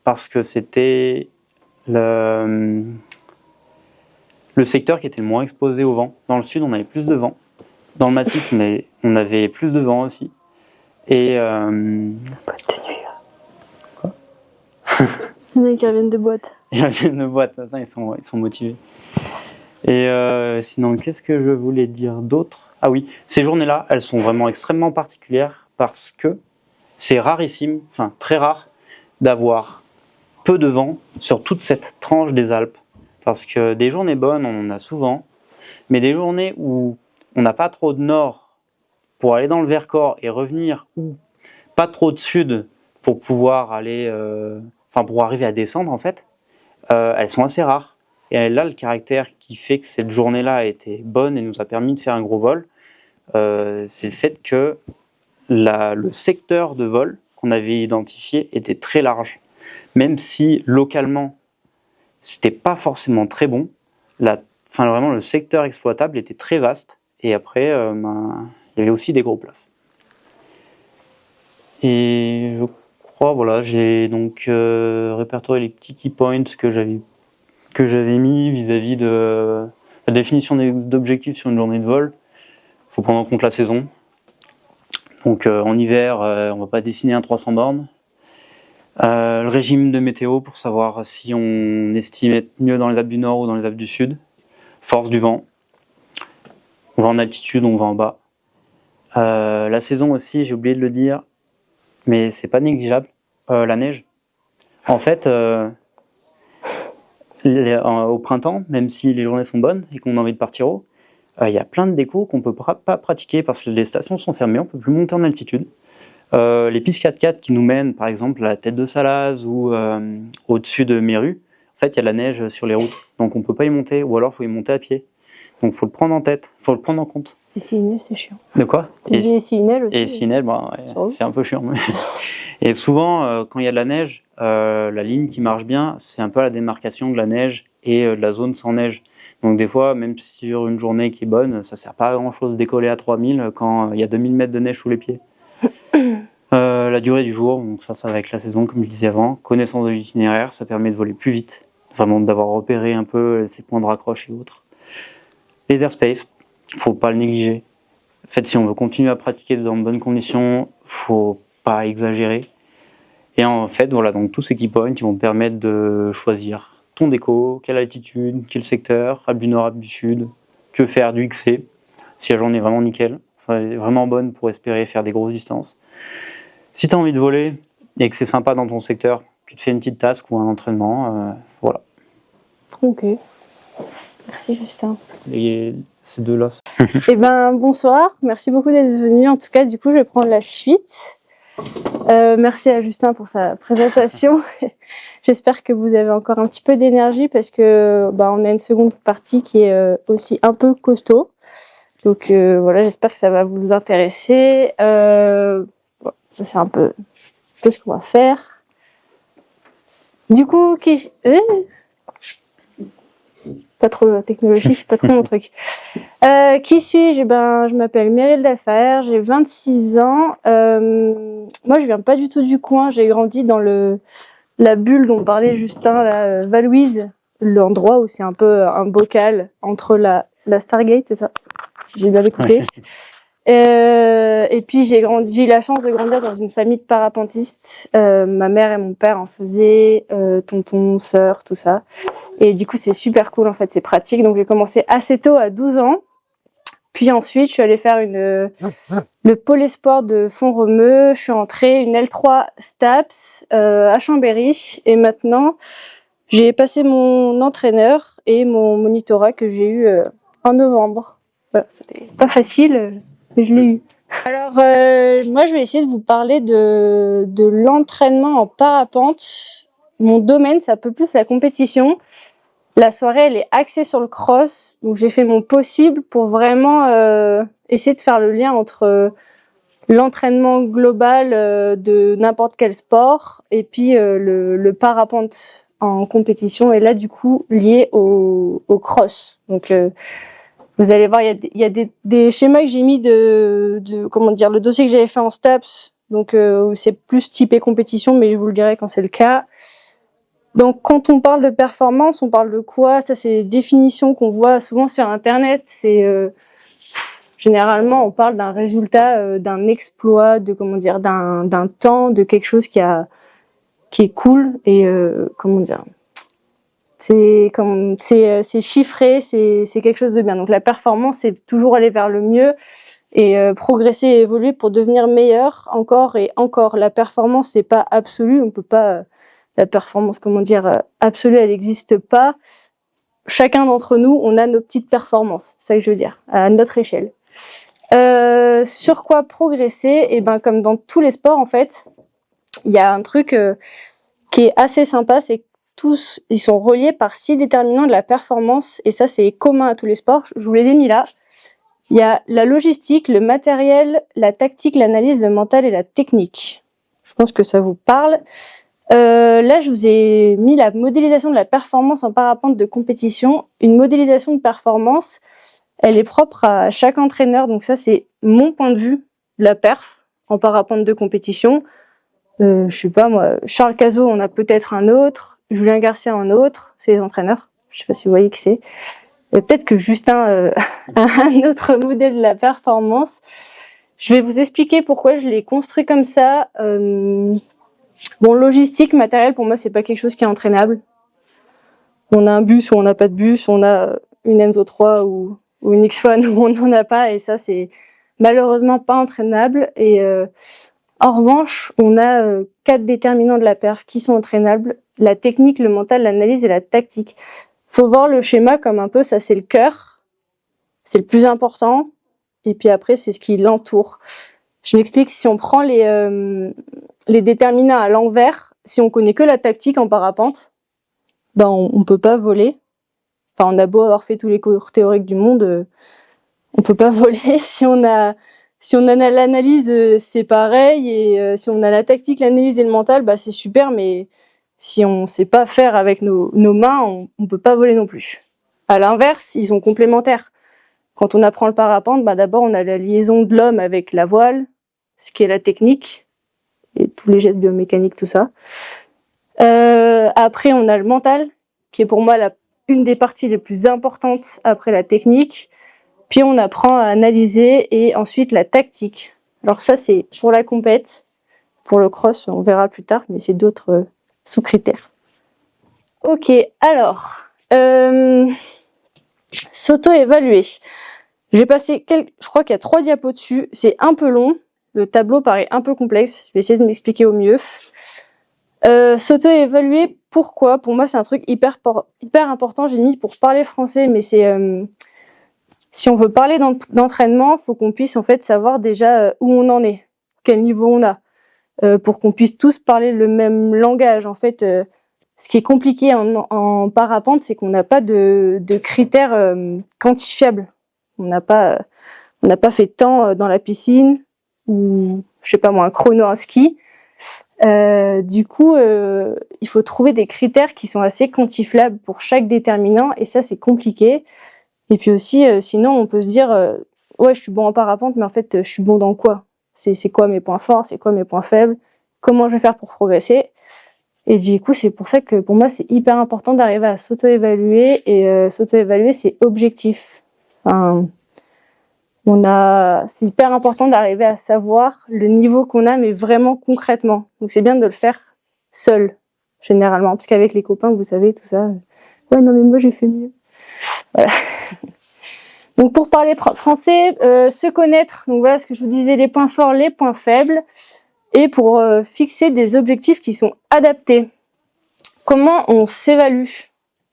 parce que c'était le secteur qui était le moins exposé au vent. Dans le sud, on avait plus de vent. Dans le massif, on avait plus de vent aussi. Et quoi? Il y en a qui reviennent de boîte. Ils reviennent de boîte, attends, ils sont motivés. Et sinon, qu'est-ce que je voulais dire d'autre? Ah oui, ces journées-là, elles sont vraiment extrêmement particulières parce que c'est rarissime, enfin très rare, d'avoir peu de vent sur toute cette tranche des Alpes. Parce que des journées bonnes, on en a souvent, mais des journées où on n'a pas trop de nord pour aller dans le Vercors et revenir, ou pas trop de sud pour pouvoir aller, pour arriver à descendre en fait, elles sont assez rares. Et là, le caractère qui fait que cette journée-là a été bonne et nous a permis de faire un gros vol, c'est le fait que le secteur de vol qu'on avait identifié était très large. Même si localement, c'était pas forcément très bon, vraiment le secteur exploitable était très vaste. Et après, il y avait aussi des gros plafs. Et je crois, voilà, j'ai donc répertorié les petits key points que j'avais mis vis-à-vis de la définition d'objectifs sur une journée de vol. Il faut prendre en compte la saison. Donc en hiver, on ne va pas dessiner un 300 bornes. Le régime de météo pour savoir si on estime être mieux dans les Alpes du Nord ou dans les Alpes du Sud. Force du vent. On va en altitude, on va en bas. La saison aussi, j'ai oublié de le dire, mais c'est pas négligeable, la neige. En fait, au printemps, même si les journées sont bonnes et qu'on a envie de partir haut, il y a plein de décos qu'on peut pas pratiquer parce que les stations sont fermées, on peut plus monter en altitude. Les pistes 4x4 qui nous mènent par exemple à la tête de Salaz ou au-dessus de Méru, en fait il y a de la neige sur les routes, donc on peut pas y monter, ou alors il faut y monter à pied. Donc faut le prendre en tête, faut le prendre en compte. Et s'il neige, c'est chiant. De quoi? Et s'il neige aussi. Et s'il neige, c'est un peu chiant. Et souvent, quand il y a de la neige, la ligne qui marche bien, c'est un peu la démarcation de la neige et de la zone sans neige. Donc des fois, même sur une journée qui est bonne, ça sert pas à grand chose de décoller à 3000 quand il y a 2000 mètres de neige sous les pieds. La durée du jour, donc ça va avec la saison, comme je disais avant. Connaissance de l'itinéraire, ça permet de voler plus vite, vraiment d'avoir repéré un peu ses points de raccroche et autres. Les airspace, faut pas le négliger. En fait, si on veut continuer à pratiquer dans de bonnes conditions, faut pas exagérer. Et en fait, voilà, donc tous ces key points qui vont te permettre de choisir ton déco, quelle altitude, quel secteur, Alpes du Nord, Alpes du Sud, tu veux faire du XC, si la journée est vraiment nickel, enfin, vraiment bonne pour espérer faire des grosses distances. Si tu as envie de voler et que c'est sympa dans ton secteur, tu te fais une petite task ou un entraînement, voilà. Ok. Merci Justin. Et ces deux-là. Eh ben bonsoir, merci beaucoup d'être venu. En tout cas, du coup, je vais prendre la suite. Merci à Justin pour sa présentation. J'espère que vous avez encore un petit peu d'énergie parce que on a une seconde partie qui est aussi un peu costaud. Donc voilà, j'espère que ça va vous intéresser. C'est un peu ce qu'on va faire. Du coup, pas trop la technologie, c'est pas trop mon truc. Qui suis-je? Je m'appelle Meryl Dafaer, j'ai 26 ans. Moi, je viens pas du tout du coin. J'ai grandi dans la bulle dont parlait Justin, la Valouise, l'endroit où c'est un peu un bocal entre la Stargate, c'est ça, si j'ai bien écouté. Et puis j'ai eu la chance de grandir dans une famille de parapentistes. Ma mère et mon père en faisaient, tonton, sœur, tout ça. Et du coup, c'est super cool, en fait, c'est pratique. Donc, j'ai commencé assez tôt, à 12 ans. Puis ensuite, je suis allée faire le pôle espoir de Font-Romeu. Je suis entrée une L3 STAPS à Chambéry. Et maintenant, j'ai passé mon entraîneur et mon monitorat que j'ai eu en novembre. Voilà, c'était pas facile, mais je l'ai eu. Alors, moi, je vais essayer de vous parler de l'entraînement en parapente. Mon domaine, c'est un peu plus la compétition. La soirée, elle est axée sur le cross, donc j'ai fait mon possible pour vraiment essayer de faire le lien entre l'entraînement global de n'importe quel sport et puis le parapente en compétition, et là du coup lié au cross. Donc vous allez voir, il y a des schémas que j'ai mis le dossier que j'avais fait en STAPS, donc où c'est plus typé compétition, mais je vous le dirai quand c'est le cas. Donc, quand on parle de performance, on parle de quoi? Ça, c'est des définitions qu'on voit souvent sur Internet. C'est généralement, on parle d'un résultat, d'un exploit, d'un temps, de quelque chose qui est cool et c'est chiffré, c'est quelque chose de bien. Donc, la performance, c'est toujours aller vers le mieux et progresser et évoluer pour devenir meilleur encore et encore. La performance, c'est pas absolu, on peut pas la performance, absolue, elle n'existe pas. Chacun d'entre nous, on a nos petites performances, c'est ça que je veux dire, à notre échelle. Sur quoi progresser? Et comme dans tous les sports, en fait, il y a un truc qui est assez sympa, c'est que tous, ils sont reliés par 6 déterminants de la performance, et ça, c'est commun à tous les sports. Je vous les ai mis là. Il y a la logistique, le matériel, la tactique, l'analyse, le mental et la technique. Je pense que ça vous parle. Là, je vous ai mis la modélisation de la performance en parapente de compétition. Une modélisation de performance, elle est propre à chaque entraîneur. Donc ça, c'est mon point de vue de la perf en parapente de compétition. Je sais pas moi, Charles Cazot, on a peut-être un autre. Julien Garcia, un autre. C'est les entraîneurs. Je sais pas si vous voyez qui c'est. Et peut-être que Justin a un autre modèle de la performance. Je vais vous expliquer pourquoi je l'ai construit comme ça. Logistique, matériel, pour moi, c'est pas quelque chose qui est entraînable. On a un bus ou on n'a pas de bus, on a une Enzo 3 ou une X1 ou on n'en a pas, et ça, c'est malheureusement pas entraînables. Et en revanche, on a 4 déterminants de la perf qui sont entraînables: la technique, le mental, l'analyse et la tactique. Faut voir le schéma comme un peu, ça c'est le cœur, c'est le plus important, et puis après c'est ce qui l'entoure. Je m'explique, si on prend les déterminants à l'envers, si on connaît que la tactique en parapente, ben on peut pas voler. Enfin, on a beau avoir fait tous les cours théoriques du monde, on peut pas voler. Si on a l'analyse, c'est pareil, et si on a la tactique, l'analyse et le mental, bah c'est super, mais si on sait pas faire avec nos mains, on peut pas voler non plus. À l'inverse, ils sont complémentaires. Quand on apprend le parapente, bah d'abord on a la liaison de l'homme avec la voile, ce qui est la technique, et tous les gestes biomécaniques, tout ça. Après, on a le mental, qui est pour moi une des parties les plus importantes après la technique. Puis on apprend à analyser, et ensuite la tactique. Alors ça, c'est pour la compète. Pour le cross, on verra plus tard, mais c'est d'autres sous-critères. Ok, alors, s'auto-évaluer. Je vais passer, je crois qu'il y a 3 diapos dessus. C'est un peu long. Le tableau paraît un peu complexe. Je vais essayer de m'expliquer au mieux. S'auto-évaluer, pourquoi? Pour moi, c'est un truc hyper important. J'ai mis pour parler français, mais c'est si on veut parler d'entraînement, faut qu'on puisse en fait savoir déjà où on en est, quel niveau on a, pour qu'on puisse tous parler le même langage. En fait, ce qui est compliqué en parapente, c'est qu'on n'a pas de critères quantifiables. On n'a pas fait de temps dans la piscine, ou je sais pas moi, un chrono, un ski. Du coup, il faut trouver des critères qui sont assez quantifiables pour chaque déterminant, et ça c'est compliqué. Et puis aussi, sinon on peut se dire ouais, je suis bon en parapente, mais en fait je suis bon dans quoi? C'est quoi mes points forts, c'est quoi mes points faibles, comment je vais faire pour progresser? Et du coup, c'est pour ça que pour moi c'est hyper important d'arriver à s'auto-évaluer, et s'auto-évaluer c'est objectif. Enfin, c'est hyper important d'arriver à savoir le niveau qu'on a, mais vraiment concrètement. Donc c'est bien de le faire seul, généralement, parce qu'avec les copains, vous savez, tout ça, ouais, non mais moi j'ai fait mieux. Voilà. Donc pour parler français, se connaître, donc voilà ce que je vous disais, les points forts, les points faibles, et pour fixer des objectifs qui sont adaptés. Comment on s'évalue?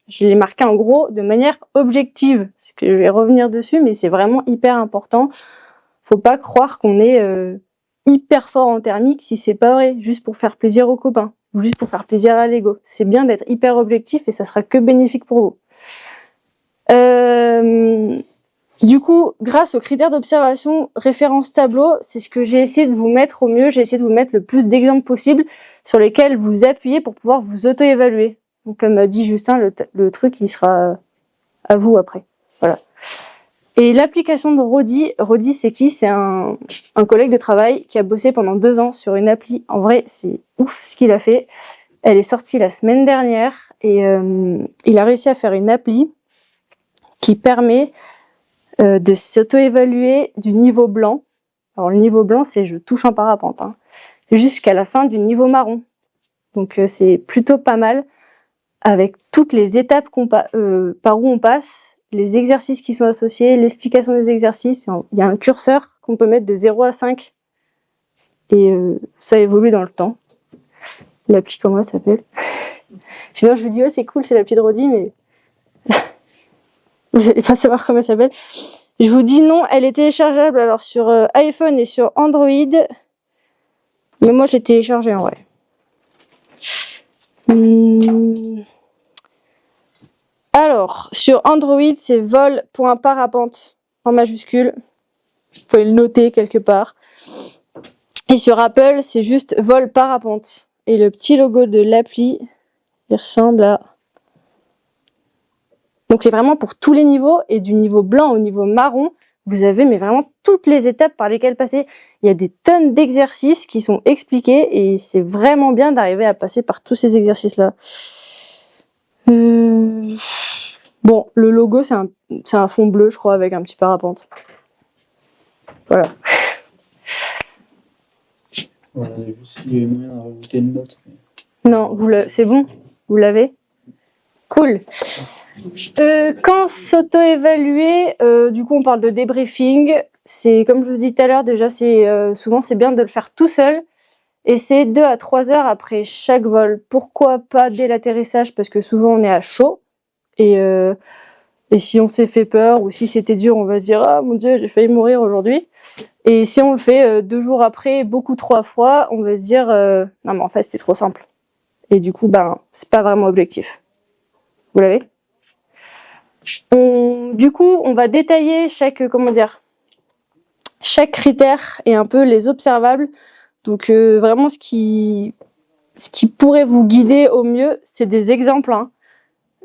Je l'ai marqué en gros de manière objective, parce que je vais revenir dessus, mais c'est vraiment hyper important. Faut pas croire qu'on est hyper fort en thermique si c'est pas vrai, juste pour faire plaisir aux copains, ou juste pour faire plaisir à l'ego. C'est bien d'être hyper objectif, et ça sera que bénéfique pour vous. Du coup, grâce aux critères d'observation, référence tableau, c'est ce que j'ai essayé de vous mettre au mieux. J'ai essayé de vous mettre le plus d'exemples possible sur lesquels vous appuyez pour pouvoir vous auto-évaluer. Donc, comme dit Justin, le truc, il sera à vous après. Voilà. Et l'application de Rodi, c'est qui? C'est un collègue de travail qui a bossé pendant 2 ans sur une appli. En vrai, c'est ouf ce qu'il a fait. Elle est sortie la semaine dernière, et il a réussi à faire une appli qui permet de s'auto-évaluer du niveau blanc. Alors le niveau blanc, c'est je touche en parapente, hein, jusqu'à la fin du niveau marron. Donc c'est plutôt pas mal, avec toutes les étapes par où on passe, les exercices qui sont associés, l'explication des exercices. Il y a un curseur qu'on peut mettre de 0 à 5, et ça évolue dans le temps. L'appli, comment elle s'appelle? Sinon je vous dis ouais, c'est cool, c'est l'appli de Rodi, mais vous allez pas savoir comment elle s'appelle. Je vous dis non, elle est téléchargeable alors sur iPhone et sur Android. Mais moi je l'ai téléchargée en vrai. Alors, sur Android, c'est vol.parapente en majuscule. Vous pouvez le noter quelque part. Et sur Apple, c'est juste vol parapente. Et le petit logo de l'appli, il ressemble à... Donc c'est vraiment pour tous les niveaux, et du niveau blanc au niveau marron, vous avez mais vraiment toutes les étapes par lesquelles passer. Il y a des tonnes d'exercices qui sont expliqués, et c'est vraiment bien d'arriver à passer par tous ces exercices-là. Bon, le logo, c'est un fond bleu, je crois, avec un petit parapente. Voilà. Voilà, il y a moyen de rajouter une note. Non, c'est bon? Vous l'avez? Cool. Quand s'auto-évaluer, du coup on parle de débriefing. c'est comme je vous dis tout à l'heure, déjà souvent c'est bien de le faire tout seul. Et c'est 2 à 3 heures après chaque vol. Pourquoi pas dès l'atterrissage? Parce que souvent on est à chaud. Et si on s'est fait peur ou si c'était dur, on va se dire « Ah mon Dieu, j'ai failli mourir aujourd'hui ». Et si on le fait 2 jours après, beaucoup trop à froid, on va se dire « Non mais en fait c'était trop simple ». Et du coup, c'est pas vraiment objectif. Vous l'avez? Du coup, on va détailler chaque critère et un peu les observables. Donc vraiment ce qui pourrait vous guider au mieux, c'est des exemples.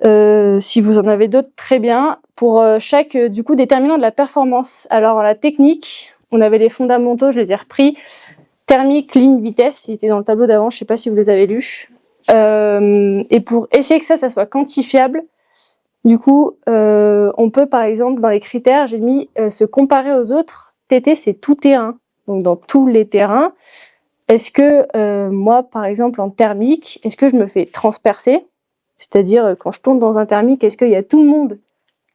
Si vous en avez d'autres, très bien. Pour chaque du coup déterminant de la performance. Alors la technique, on avait les fondamentaux, je les ai repris. Thermique, ligne, vitesse, il était dans le tableau d'avant, je sais pas si vous les avez lus. Et pour essayer que ça soit quantifiable, du coup, on peut par exemple dans les critères, j'ai mis se comparer aux autres. TT, c'est tout terrain, donc dans tous les terrains. Est-ce que moi, par exemple, en thermique, est-ce que je me fais transpercer? C'est-à-dire, quand je tourne dans un thermique, est-ce qu'il y a tout le monde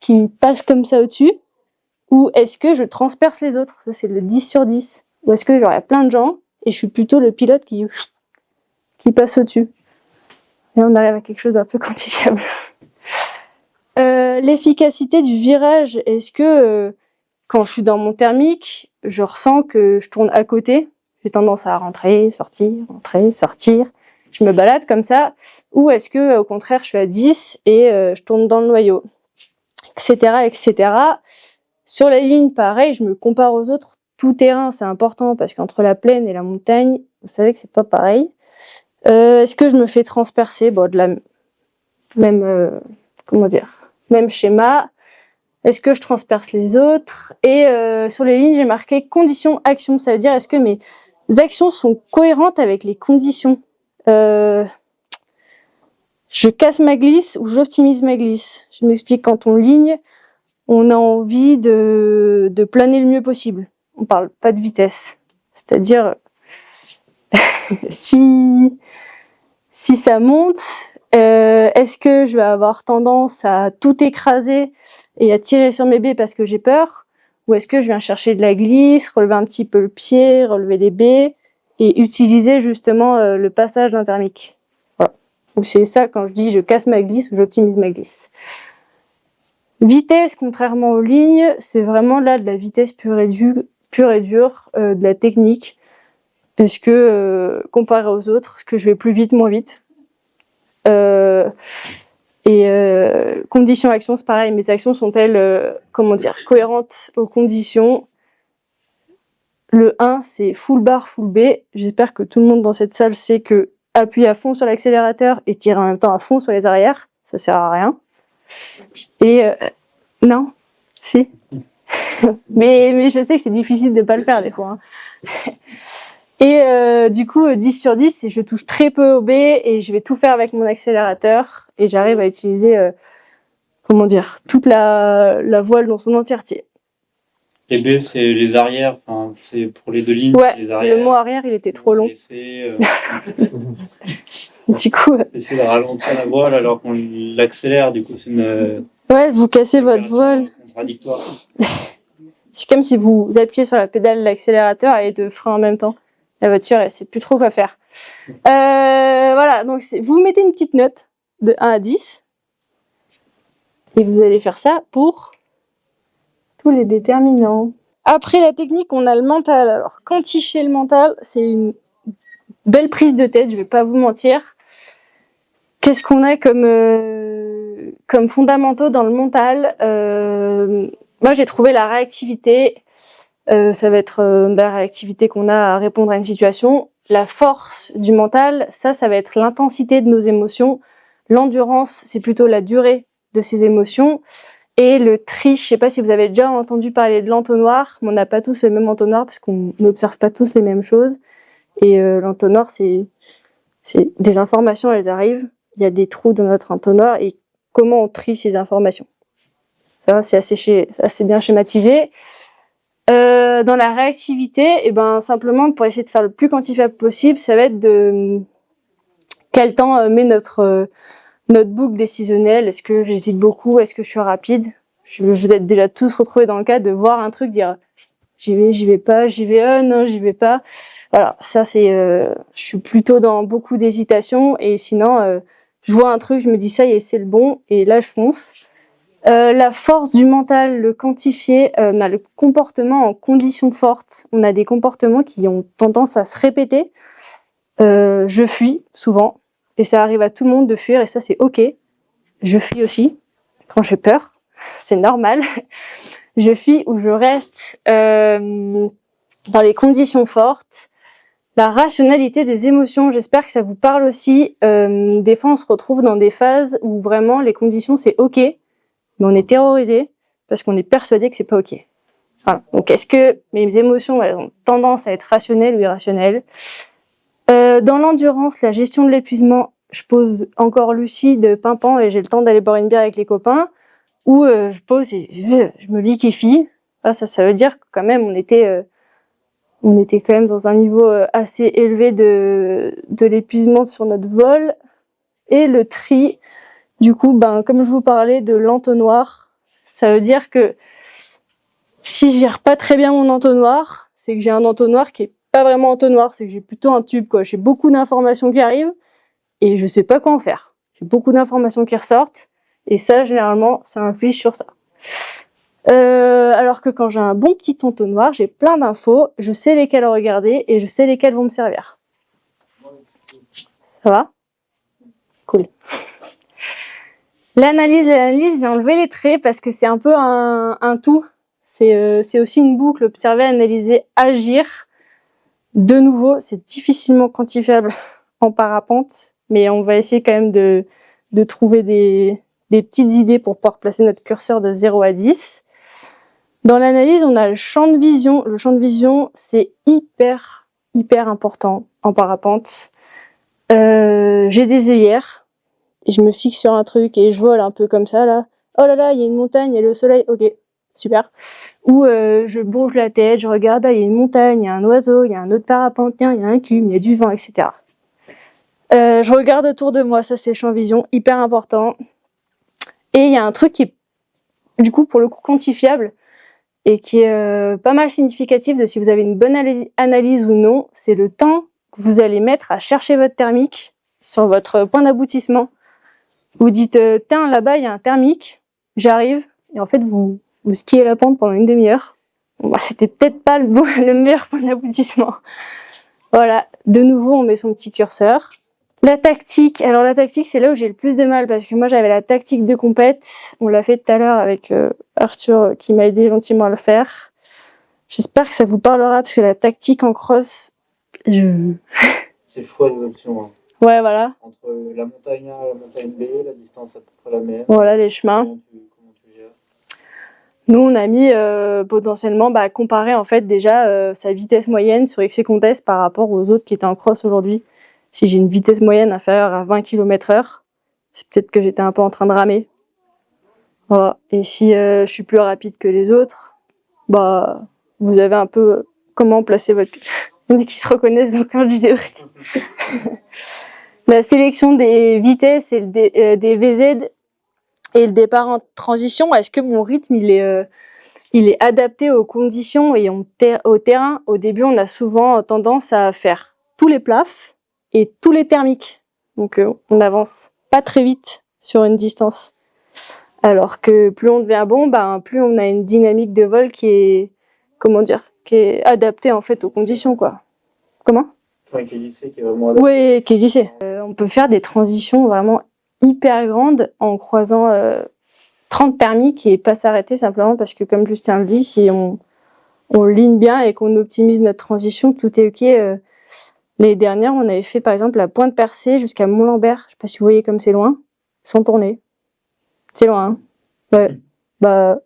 qui me passe comme ça au-dessus? Ou est-ce que je transperce les autres? Ça, c'est le 10 sur 10. Ou est-ce que j'aurais plein de gens et je suis plutôt le pilote qui passe au-dessus? Et on arrive à quelque chose d'un peu quantifiable. L'efficacité du virage, est-ce que quand je suis dans mon thermique, je ressens que je tourne à côté? J'ai tendance à rentrer, sortir, je me balade comme ça, ou est-ce que au contraire je suis à 10 et je tourne dans le noyau, etc. Sur la ligne, pareil, je me compare aux autres. Tout terrain, c'est important parce qu'entre la plaine et la montagne, vous savez que c'est pas pareil. Est-ce que je me fais transpercer? De la même, même schéma. Est-ce que je transperce les autres? Et sur les lignes, j'ai marqué conditions, actions. Ça veut dire, est-ce que mes actions sont cohérentes avec les conditions? Je casse ma glisse ou j'optimise ma glisse? Je m'explique, quand on ligne, on a envie de planer le mieux possible. On parle pas de vitesse. C'est-à-dire, si ça monte, est-ce que je vais avoir tendance à tout écraser et à tirer sur mes baies parce que j'ai peur? Ou est-ce que je viens chercher de la glisse, relever un petit peu le pied, relever les baies et utiliser justement le passage d'un thermique? Voilà. Donc c'est ça quand je dis je casse ma glisse ou j'optimise ma glisse. Vitesse, contrairement aux lignes, c'est vraiment là de la vitesse pure et dure, de la technique. Est-ce que, comparé aux autres, est-ce que je vais plus vite, moins vite? Conditions actions, c'est pareil. Mes actions sont-elles, cohérentes aux conditions? Le 1, c'est full bar, full B. J'espère que tout le monde dans cette salle sait que appuyer à fond sur l'accélérateur et tirer en même temps à fond sur les arrières, ça sert à rien. Et non, si. mais je sais que c'est difficile de pas le faire des fois. Et du coup, 10 sur 10, je touche très peu au B et je vais tout faire avec mon accélérateur et j'arrive à utiliser, toute la voile dans son entièreté. Les B, c'est les arrières, enfin, c'est pour les deux lignes, ouais, c'est les arrières. Le mot arrière, il était trop long. Du coup, c'est de ralentir la voile alors qu'on l'accélère, du coup, c'est une... Ouais, vous cassez votre voile. Contradictoire. C'est comme si vous appuyez sur la pédale de l'accélérateur et de frein en même temps. La voiture, elle sait plus trop quoi faire. Voilà, donc vous mettez une petite note de 1 à 10 et vous allez faire ça pour tous les déterminants. Après la technique, on a le mental. Alors, quantifier le mental, c'est une belle prise de tête, je vais pas vous mentir. Qu'est-ce qu'on a comme fondamentaux dans le mental? Moi, j'ai trouvé la réactivité. Ça va être la réactivité qu'on a à répondre à une situation. La force du mental, ça va être l'intensité de nos émotions. L'endurance, c'est plutôt la durée de ces émotions. Et le tri, je sais pas si vous avez déjà entendu parler de l'entonnoir, mais on n'a pas tous le même entonnoir parce qu'on n'observe pas tous les mêmes choses. Et l'entonnoir, c'est des informations, elles arrivent. Il y a des trous dans notre entonnoir et comment on trie ces informations. Ça, c'est assez bien schématisé. Dans la réactivité, simplement pour essayer de faire le plus quantifiable possible, ça va être de quel temps met notre boucle décisionnelle. Est-ce que j'hésite beaucoup? Est-ce que je suis rapide? Vous êtes déjà tous retrouvés dans le cas de voir un truc, dire j'y vais pas, j'y vais, non, j'y vais pas. Voilà, ça c'est, je suis plutôt dans beaucoup d'hésitation et sinon, je vois un truc, je me dis ça y est, c'est le bon et là je fonce. La force du mental, le quantifier, on a le comportement en conditions fortes. On a des comportements qui ont tendance à se répéter. Je fuis souvent et ça arrive à tout le monde de fuir et ça c'est ok. Je fuis aussi quand j'ai peur, c'est normal. Je fuis ou je reste dans les conditions fortes. La rationalité des émotions, j'espère que ça vous parle aussi. Des fois, on se retrouve dans des phases où vraiment les conditions c'est ok, mais on est terrorisé parce qu'on est persuadé que c'est pas ok. Voilà. Donc, est-ce que mes émotions elles ont tendance à être rationnelles ou irrationnelles? Dans l'endurance, la gestion de l'épuisement, je pose encore lucide, pimpant et j'ai le temps d'aller boire une bière avec les copains. Ou je pose et je me liquéfie. Ah, ça veut dire que quand même on était quand même dans un niveau assez élevé de l'épuisement sur notre vol. Et le tri, du coup, comme je vous parlais de l'entonnoir, ça veut dire que si je gère pas très bien mon entonnoir, c'est que j'ai un entonnoir qui est pas vraiment entonnoir, c'est que j'ai plutôt un tube, quoi. J'ai beaucoup d'informations qui arrivent et je sais pas quoi en faire. J'ai beaucoup d'informations qui ressortent et ça, généralement, ça inflige sur ça. Alors que quand j'ai un bon petit entonnoir, j'ai plein d'infos, je sais lesquelles regarder et je sais lesquelles vont me servir. Ça va? Cool. L'analyse, j'ai enlevé les traits parce que c'est un peu un tout. C'est aussi une boucle, observer, analyser, agir. De nouveau, c'est difficilement quantifiable en parapente, mais on va essayer quand même de trouver des petites idées pour pouvoir placer notre curseur de 0 à 10. Dans l'analyse, on a le champ de vision. Le champ de vision, c'est hyper important en parapente. J'ai des œillères et je me fixe sur un truc et je vole un peu comme ça, là. Oh là là, il y a une montagne, il y a le soleil, ok, super. Ou je bouge la tête, je regarde, il y a une montagne, il y a un oiseau, il y a un autre parapentien, il y a un cume, il y a du vent, etc. Je regarde autour de moi, ça c'est le champ de vision, hyper important. Et il y a un truc qui est, du coup, pour le coup, quantifiable, et qui est pas mal significatif de si vous avez une bonne analyse ou non, c'est le temps que vous allez mettre à chercher votre thermique sur votre point d'aboutissement. Vous dites, tiens, là-bas, il y a un thermique, j'arrive, et en fait, vous skiez la pente pendant une demi-heure. Bon, c'était peut-être pas le meilleur point d'aboutissement. Voilà, de nouveau, on met son petit curseur. La tactique, alors la tactique, c'est là où j'ai le plus de mal, parce que moi, j'avais la tactique de compète. On l'a fait tout à l'heure avec Arthur, qui m'a aidé gentiment à le faire. J'espère que ça vous parlera, parce que la tactique en cross, C'est le choix des options. Hein. Ouais, voilà. Entre la montagne A et la montagne B, la distance à peu près la même. Voilà, les chemins. Comment tu gères? Nous, on a mis potentiellement comparer en fait déjà sa vitesse moyenne sur XC Contest par rapport aux autres qui étaient en cross aujourd'hui. Si j'ai une vitesse moyenne inférieure à 20 km/h, c'est peut-être que j'étais un peu en train de ramer. Voilà. Et si je suis plus rapide que les autres, vous avez un peu comment placer votre... Il y en a qui se reconnaissent donc quand je dis des trucs. La sélection des vitesses et des VZ et le départ en transition, est-ce que mon rythme il est adapté aux conditions et au terrain? Au début, on a souvent tendance à faire tous les plafs et tous les thermiques. Donc on n'avance pas très vite sur une distance. Alors que plus on devient bon, plus on a une dynamique de vol qui est adaptée en fait aux conditions, quoi. Comment? Enfin, qui est lissé, qui est vraiment adapté. Oui, qui est lissé. On peut faire des transitions vraiment hyper grandes en croisant 30 thermiques et pas s'arrêter simplement parce que, comme Justin le dit, si on ligne bien et qu'on optimise notre transition, tout est ok. Les dernières, on avait fait par exemple la pointe percée jusqu'à Mont-Lambert. Je sais pas si vous voyez comme c'est loin, sans tourner. C'est loin, hein? Ouais.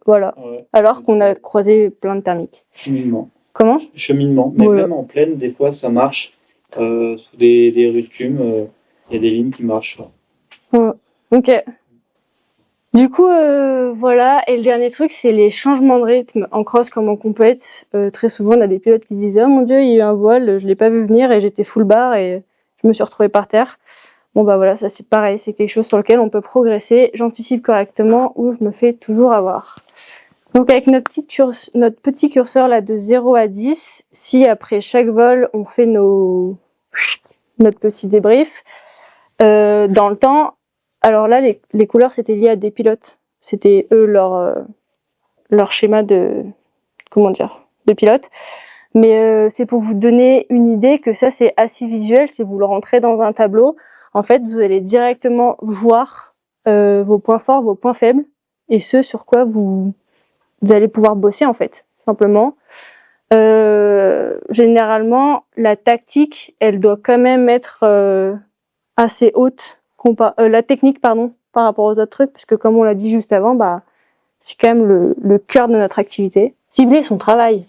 Voilà. Ouais. Alors qu'on a croisé plein de thermiques. Cheminement. Comment? Cheminement. Mais Ouais. même en plaine, des fois, ça marche. Sous des rues de cume, il y a des lignes qui marchent. Ouais. Ok. Du coup, voilà. Et le dernier truc, c'est les changements de rythme en cross comme en compète. Très souvent, on a des pilotes qui disent « Oh mon Dieu, il y a eu un voile, je l'ai pas vu venir et j'étais full bar et je me suis retrouvée par terre. » Bon, voilà, ça c'est pareil. C'est quelque chose sur lequel on peut progresser. J'anticipe correctement ou je me fais toujours avoir. Donc avec notre petit curseur là de 0 à 10, si après chaque vol on fait notre petit débrief, dans le temps, alors là les couleurs c'était lié à des pilotes, c'était eux leur schéma de pilote. Mais c'est pour vous donner une idée que ça c'est assez visuel, si vous le rentrez dans un tableau, en fait vous allez directement voir vos points forts, vos points faibles, et ce sur quoi vous allez pouvoir bosser en fait, simplement. Généralement, la tactique, elle doit quand même être assez haute, la technique par rapport aux autres trucs, parce que comme on l'a dit juste avant, c'est quand même le cœur de notre activité. Cibler son travail.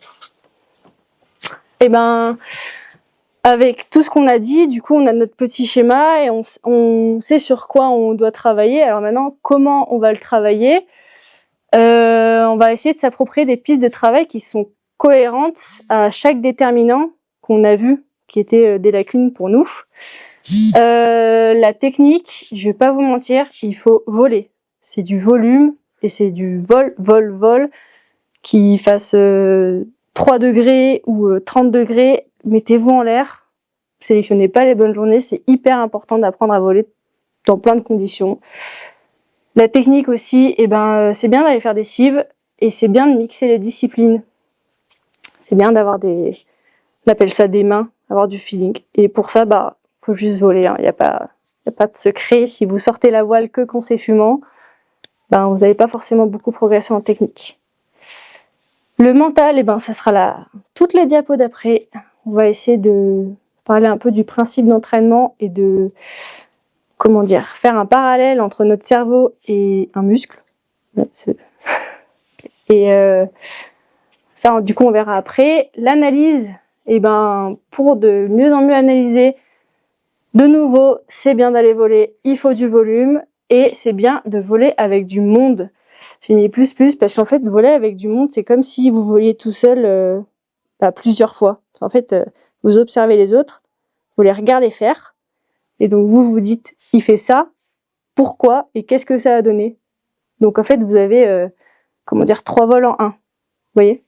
Et avec tout ce qu'on a dit, du coup, on a notre petit schéma et on sait sur quoi on doit travailler. Alors maintenant, comment on va le travailler? On va essayer de s'approprier des pistes de travail qui sont cohérentes à chaque déterminant qu'on a vu, qui était des lacunes pour nous. La technique, je vais pas vous mentir, il faut voler. C'est du volume et c'est du vol, qui fasse 3 degrés ou 30 degrés. Mettez-vous en l'air, sélectionnez pas les bonnes journées, c'est hyper important d'apprendre à voler dans plein de conditions. La technique aussi, c'est bien d'aller faire des cives et c'est bien de mixer les disciplines. C'est bien d'avoir on appelle ça des mains, avoir du feeling. Et pour ça, faut juste voler. Il y a pas de secret. Si vous sortez la voile que quand c'est fumant, vous n'allez pas forcément beaucoup progresser en technique. Le mental, ça sera là. Toutes les diapos d'après, on va essayer de parler un peu du principe d'entraînement et de faire un parallèle entre notre cerveau et un muscle. Et ça, du coup, on verra après. L'analyse, pour de mieux en mieux analyser, de nouveau, c'est bien d'aller voler, il faut du volume, et c'est bien de voler avec du monde. J'ai mis plus, parce qu'en fait, voler avec du monde, c'est comme si vous voliez tout seul plusieurs fois. En fait, vous observez les autres, vous les regardez faire, et donc vous vous dites, il fait ça, pourquoi et qu'est-ce que ça a donné. Donc en fait, vous avez 3 vols en 1. Vous voyez ?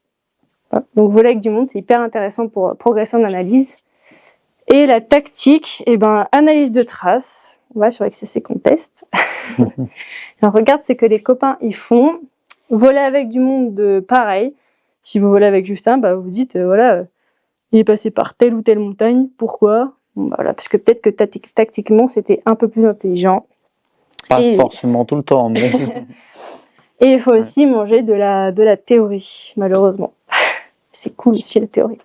Voilà. Donc voler avec du monde, c'est hyper intéressant pour progresser en analyse. Et la tactique, analyse de traces. On va sur XCC Contest. On regarde ce que les copains ils font. Voler avec du monde, pareil. Si vous volez avec Justin, vous dites, il est passé par telle ou telle montagne. Pourquoi ? Parce que peut-être que tactiquement, c'était un peu plus intelligent. Pas forcément tout le temps, mais... Et il faut aussi manger de la théorie, malheureusement. C'est cool aussi la théorie.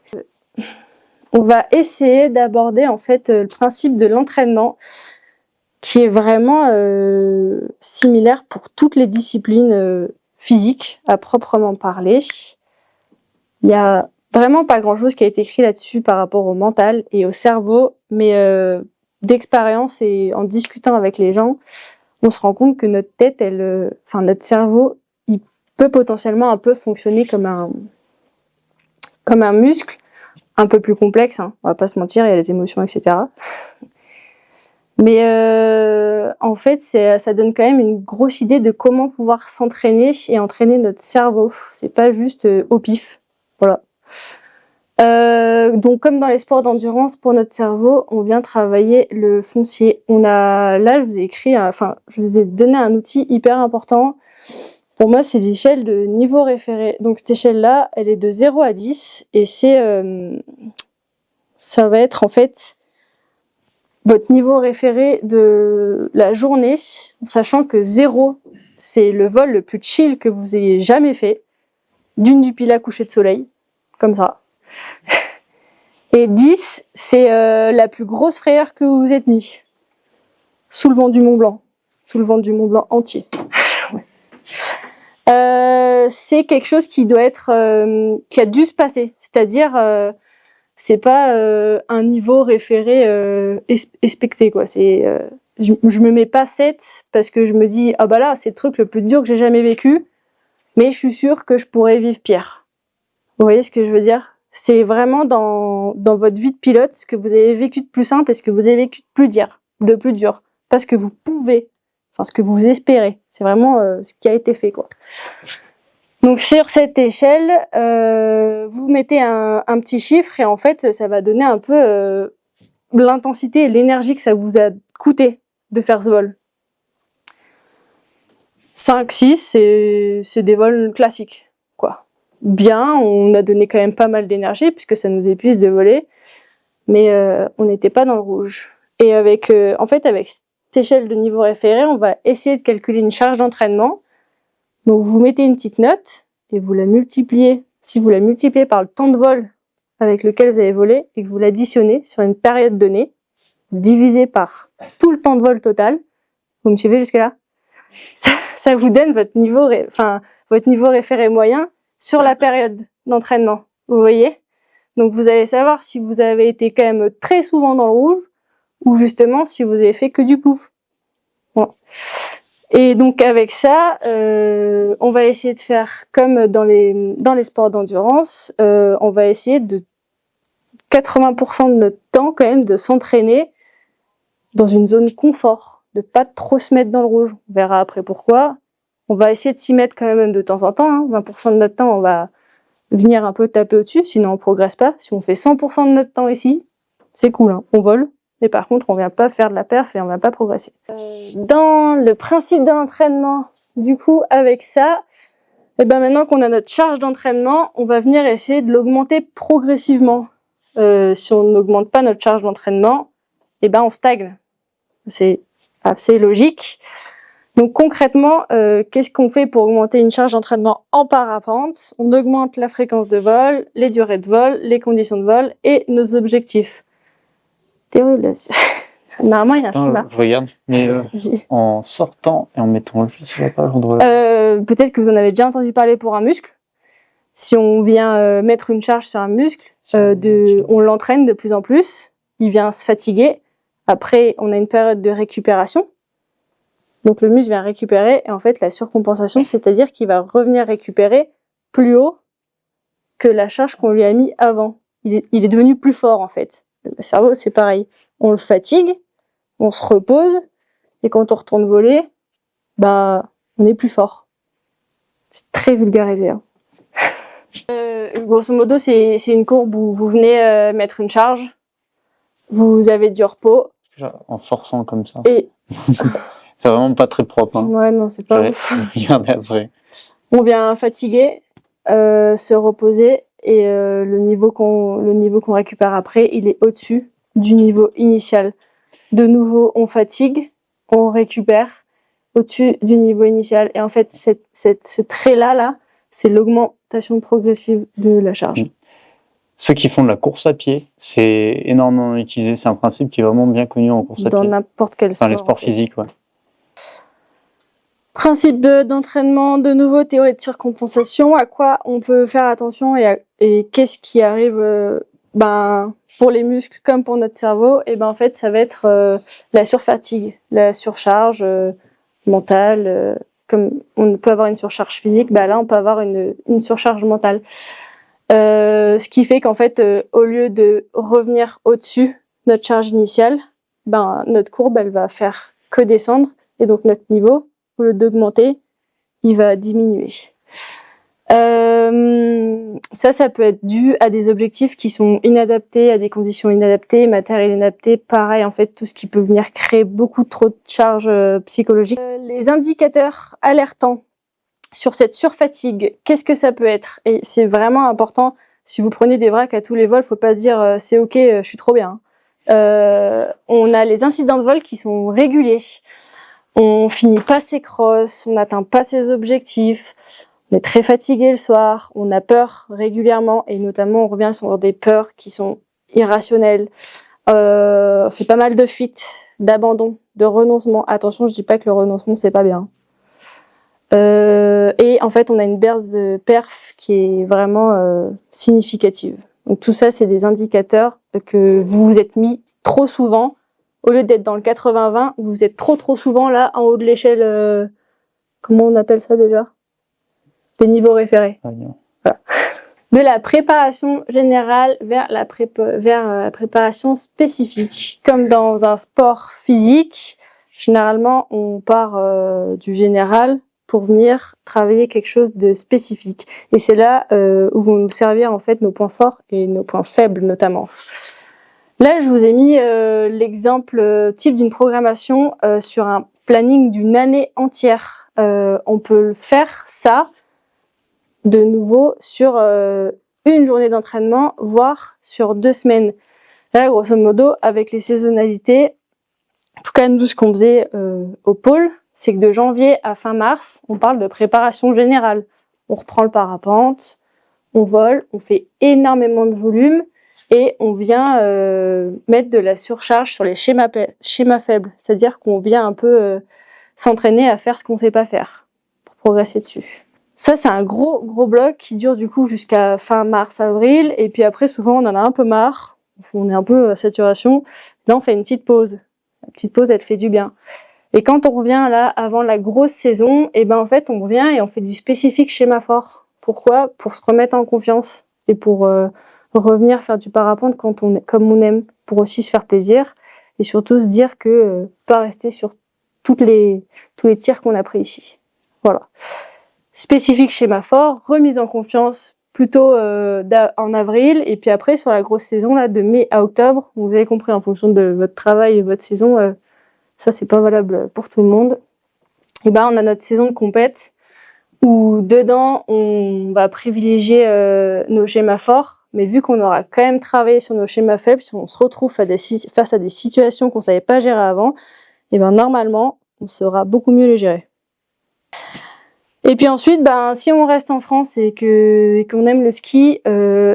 On va essayer d'aborder en fait le principe de l'entraînement, qui est vraiment similaire pour toutes les disciplines physiques à proprement parler. Il y a vraiment pas grand-chose qui a été écrit là-dessus par rapport au mental et au cerveau, mais d'expérience et en discutant avec les gens, on se rend compte que notre tête, notre cerveau, il peut potentiellement un peu fonctionner comme un muscle, un peu plus complexe, on va pas se mentir, il y a les émotions, etc. Mais en fait, ça donne quand même une grosse idée de comment pouvoir s'entraîner et entraîner notre cerveau. C'est pas juste au pif, voilà. Donc comme dans les sports d'endurance, pour notre cerveau, on vient travailler le foncier. Là, je vous ai donné un outil hyper important. Pour moi, c'est l'échelle de niveau référé. Donc cette échelle-là, elle est de 0 à 10 et ça va être en fait votre niveau référé de la journée, sachant que 0, c'est le vol le plus chill que vous ayez jamais fait, du Pilat coucher de soleil, comme ça. Et 10, c'est la plus grosse frayeur que vous vous êtes mis, sous le vent du Mont Blanc entier. C'est quelque chose qui doit être, qui a dû se passer, c'est-à-dire c'est pas un niveau référé expecté quoi. C'est je me mets pas 7 parce que je me dis là c'est le truc le plus dur que j'ai jamais vécu, mais je suis sûre que je pourrais vivre pire. Vous voyez ce que je veux dire ? C'est vraiment dans votre vie de pilote ce que vous avez vécu de plus simple et ce que vous avez vécu de plus dur, parce que vous pouvez, ce que vous espérez. C'est vraiment ce qui a été fait quoi. Donc sur cette échelle, vous mettez un petit chiffre et en fait, ça va donner un peu l'intensité et l'énergie que ça vous a coûté de faire ce vol. 5, 6, c'est des vols classiques, quoi. Bien, on a donné quand même pas mal d'énergie puisque ça nous épuise de voler, mais on n'était pas dans le rouge. Et avec cette échelle de niveau référé, on va essayer de calculer une charge d'entraînement. Donc vous mettez une petite note et vous la multipliez. Si vous la multipliez par le temps de vol avec lequel vous avez volé et que vous l'additionnez sur une période donnée, vous divisez par tout le temps de vol total. Vous me suivez jusque-là? Ça vous donne votre niveau référé moyen sur la période d'entraînement. Vous voyez? Donc vous allez savoir si vous avez été quand même très souvent dans le rouge ou justement si vous avez fait que du plouf. Bon. Et donc avec ça, on va essayer de faire comme dans les sports d'endurance, on va essayer de 80% de notre temps quand même de s'entraîner dans une zone confort, de pas trop se mettre dans le rouge. On verra après pourquoi. On va essayer de s'y mettre quand même de temps en temps. 20% de notre temps, on va venir un peu taper au-dessus, sinon on progresse pas. Si on fait 100% de notre temps ici, c'est cool, on vole. Mais par contre, on vient pas faire de la perf et on vient pas progresser. Dans le principe de l'entraînement, du coup, avec ça, maintenant qu'on a notre charge d'entraînement, on va venir essayer de l'augmenter progressivement. Si on n'augmente pas notre charge d'entraînement, on stagne. C'est assez logique. Donc concrètement, qu'est-ce qu'on fait pour augmenter une charge d'entraînement en parapente? On augmente la fréquence de vol, les durées de vol, les conditions de vol et nos objectifs. Théorie de la... Normalement, il y a un film là. Je regarde, mais en sortant et en mettant juste sur la page, peut-être que vous en avez déjà entendu parler pour un muscle. Si on vient mettre une charge sur un muscle, on l'entraîne de plus en plus, il vient se fatiguer. Après, on a une période de récupération. Donc le muscle vient récupérer et en fait la surcompensation, c'est-à-dire qu'il va revenir récupérer plus haut que la charge qu'on lui a mis avant. Il est devenu plus fort en fait. Le cerveau c'est pareil. On le fatigue, on se repose et quand on retourne voler, on est plus fort. C'est très vulgarisé. Grosso modo, c'est une courbe où vous venez mettre une charge, vous avez du repos. En forçant comme ça. Et c'est vraiment pas très propre. Ouais, non, c'est pas ouf. Regardez après. On vient fatiguer, se reposer et le niveau qu'on récupère après, il est au-dessus du niveau initial. De nouveau, on fatigue, on récupère au-dessus du niveau initial. Et en fait, ce trait-là, c'est l'augmentation progressive de la charge. Ceux qui font de la course à pied, c'est énormément utilisé. C'est un principe qui est vraiment bien connu en course à pied. Dans n'importe quel sport. Dans les sports physiques, ouais. Principe d'entraînement, de nouveau, théorie de surcompensation. À quoi on peut faire attention et qu'est-ce qui arrive pour les muscles comme pour notre cerveau? En fait, ça va être la surfatigue, la surcharge mentale. Comme on peut avoir une surcharge physique, là, on peut avoir une surcharge mentale. Ce qui fait qu'en fait, au lieu de revenir au-dessus de notre charge initiale, notre courbe, elle va faire que descendre. Et donc, notre niveau, au lieu d'augmenter, il va diminuer. Ça peut être dû à des objectifs qui sont inadaptés, à des conditions inadaptées, matériel inadapté. Pareil, en fait, tout ce qui peut venir créer beaucoup trop de charges psychologiques. Les indicateurs alertants sur cette surfatigue, qu'est-ce que ça peut être? Et c'est vraiment important. Si vous prenez des vracs à tous les vols, faut pas se dire c'est ok, je suis trop bien. On a les incidents de vol qui sont réguliers. On finit pas ses crosses, on n'atteint pas ses objectifs. On est très fatigué le soir, on a peur régulièrement et notamment on revient sur des peurs qui sont irrationnelles. On fait pas mal de fuites, d'abandon, de renoncement. Attention, je dis pas que le renoncement c'est pas bien. Et en fait, on a une baisse de perf qui est vraiment significative. Donc tout ça, c'est des indicateurs que vous vous êtes mis trop souvent. Au lieu d'être dans le 80-20, vous êtes trop souvent là, en haut de l'échelle. Comment on appelle ça déjà? Des niveaux référés. Voilà. De la préparation générale vers la préparation spécifique. Comme dans un sport physique, généralement, on part du général pour venir travailler quelque chose de spécifique. Et c'est là où vont nous servir en fait nos points forts et nos points faibles notamment. Là, je vous ai mis l'exemple type d'une programmation sur un planning d'une année entière. On peut faire ça de nouveau sur une journée d'entraînement, voire sur 2 semaines. Là, grosso modo, avec les saisonnalités, en tout cas, nous, ce qu'on faisait au pôle, c'est que de janvier à fin mars, on parle de préparation générale. On reprend le parapente, on vole, on fait énormément de volume et on vient mettre de la surcharge sur les schémas faibles. C'est-à-dire qu'on vient un peu s'entraîner à faire ce qu'on sait pas faire pour progresser dessus. Ça, c'est un gros bloc qui dure du coup jusqu'à fin mars-avril. Et puis après, souvent, on en a un peu marre. On est un peu à saturation. Là, on fait une petite pause. La petite pause, elle fait du bien. Et quand on revient là, avant la grosse saison, et ben en fait, on revient et on fait du spécifique schéma fort. Pourquoi ? Pour se remettre en confiance et pour revenir faire du parapente comme on aime, pour aussi se faire plaisir et surtout se dire que pas rester sur tous les tirs qu'on a pris ici. Voilà. Spécifique schéma fort, remise en confiance plutôt en avril et puis après sur la grosse saison là de mai à octobre, vous avez compris en fonction de votre travail et votre saison, ça c'est pas valable pour tout le monde. Et ben on a notre saison de compète où dedans on va privilégier nos schémas forts, mais vu qu'on aura quand même travaillé sur nos schémas faibles, si on se retrouve face à des situations qu'on savait pas gérer avant, et ben normalement on saura beaucoup mieux les gérer. Et puis ensuite, si on reste en France et qu'on aime le ski,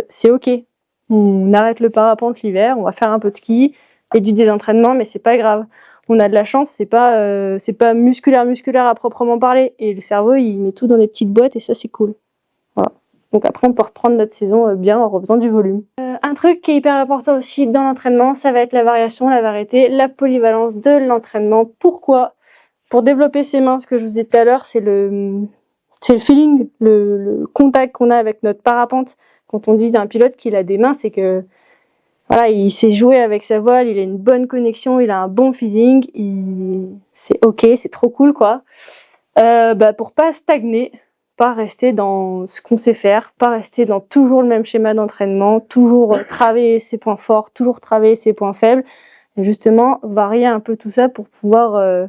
c'est ok. On arrête le parapente l'hiver, on va faire un peu de ski et du désentraînement, mais c'est pas grave. On a de la chance, c'est pas musculaire à proprement parler. Et le cerveau, il met tout dans des petites boîtes et ça, c'est cool. Voilà. Donc après, on peut reprendre notre saison bien en refaisant du volume. Un truc qui est hyper important aussi dans l'entraînement, ça va être la variation, la variété, la polyvalence de l'entraînement. Pourquoi ? Pour développer ses mains, ce que je vous disais tout à l'heure, c'est le feeling, le contact qu'on a avec notre parapente. Quand on dit d'un pilote qu'il a des mains, c'est que voilà, il sait jouer avec sa voile, il a une bonne connexion, il a un bon feeling, c'est ok, c'est trop cool quoi. Pour pas stagner, pas rester dans ce qu'on sait faire, pas rester dans toujours le même schéma d'entraînement, toujours travailler ses points forts, toujours travailler ses points faibles, et justement varier un peu tout ça pour pouvoir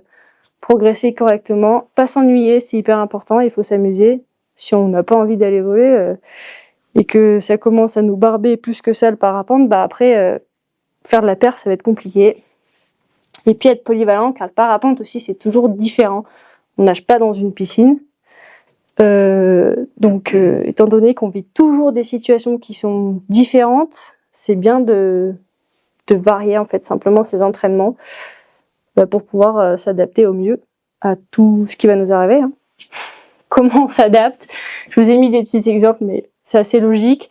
progresser correctement, pas s'ennuyer, c'est hyper important, il faut s'amuser. Si on n'a pas envie d'aller voler et que ça commence à nous barber plus que ça le parapente, après faire de la perf, ça va être compliqué. Et puis être polyvalent, car le parapente aussi c'est toujours différent. On nage pas dans une piscine, donc étant donné qu'on vit toujours des situations qui sont différentes, c'est bien de varier en fait simplement ses entraînements. Pour pouvoir s'adapter au mieux à tout ce qui va nous arriver. Comment on s'adapte ? Je vous ai mis des petits exemples, mais c'est assez logique.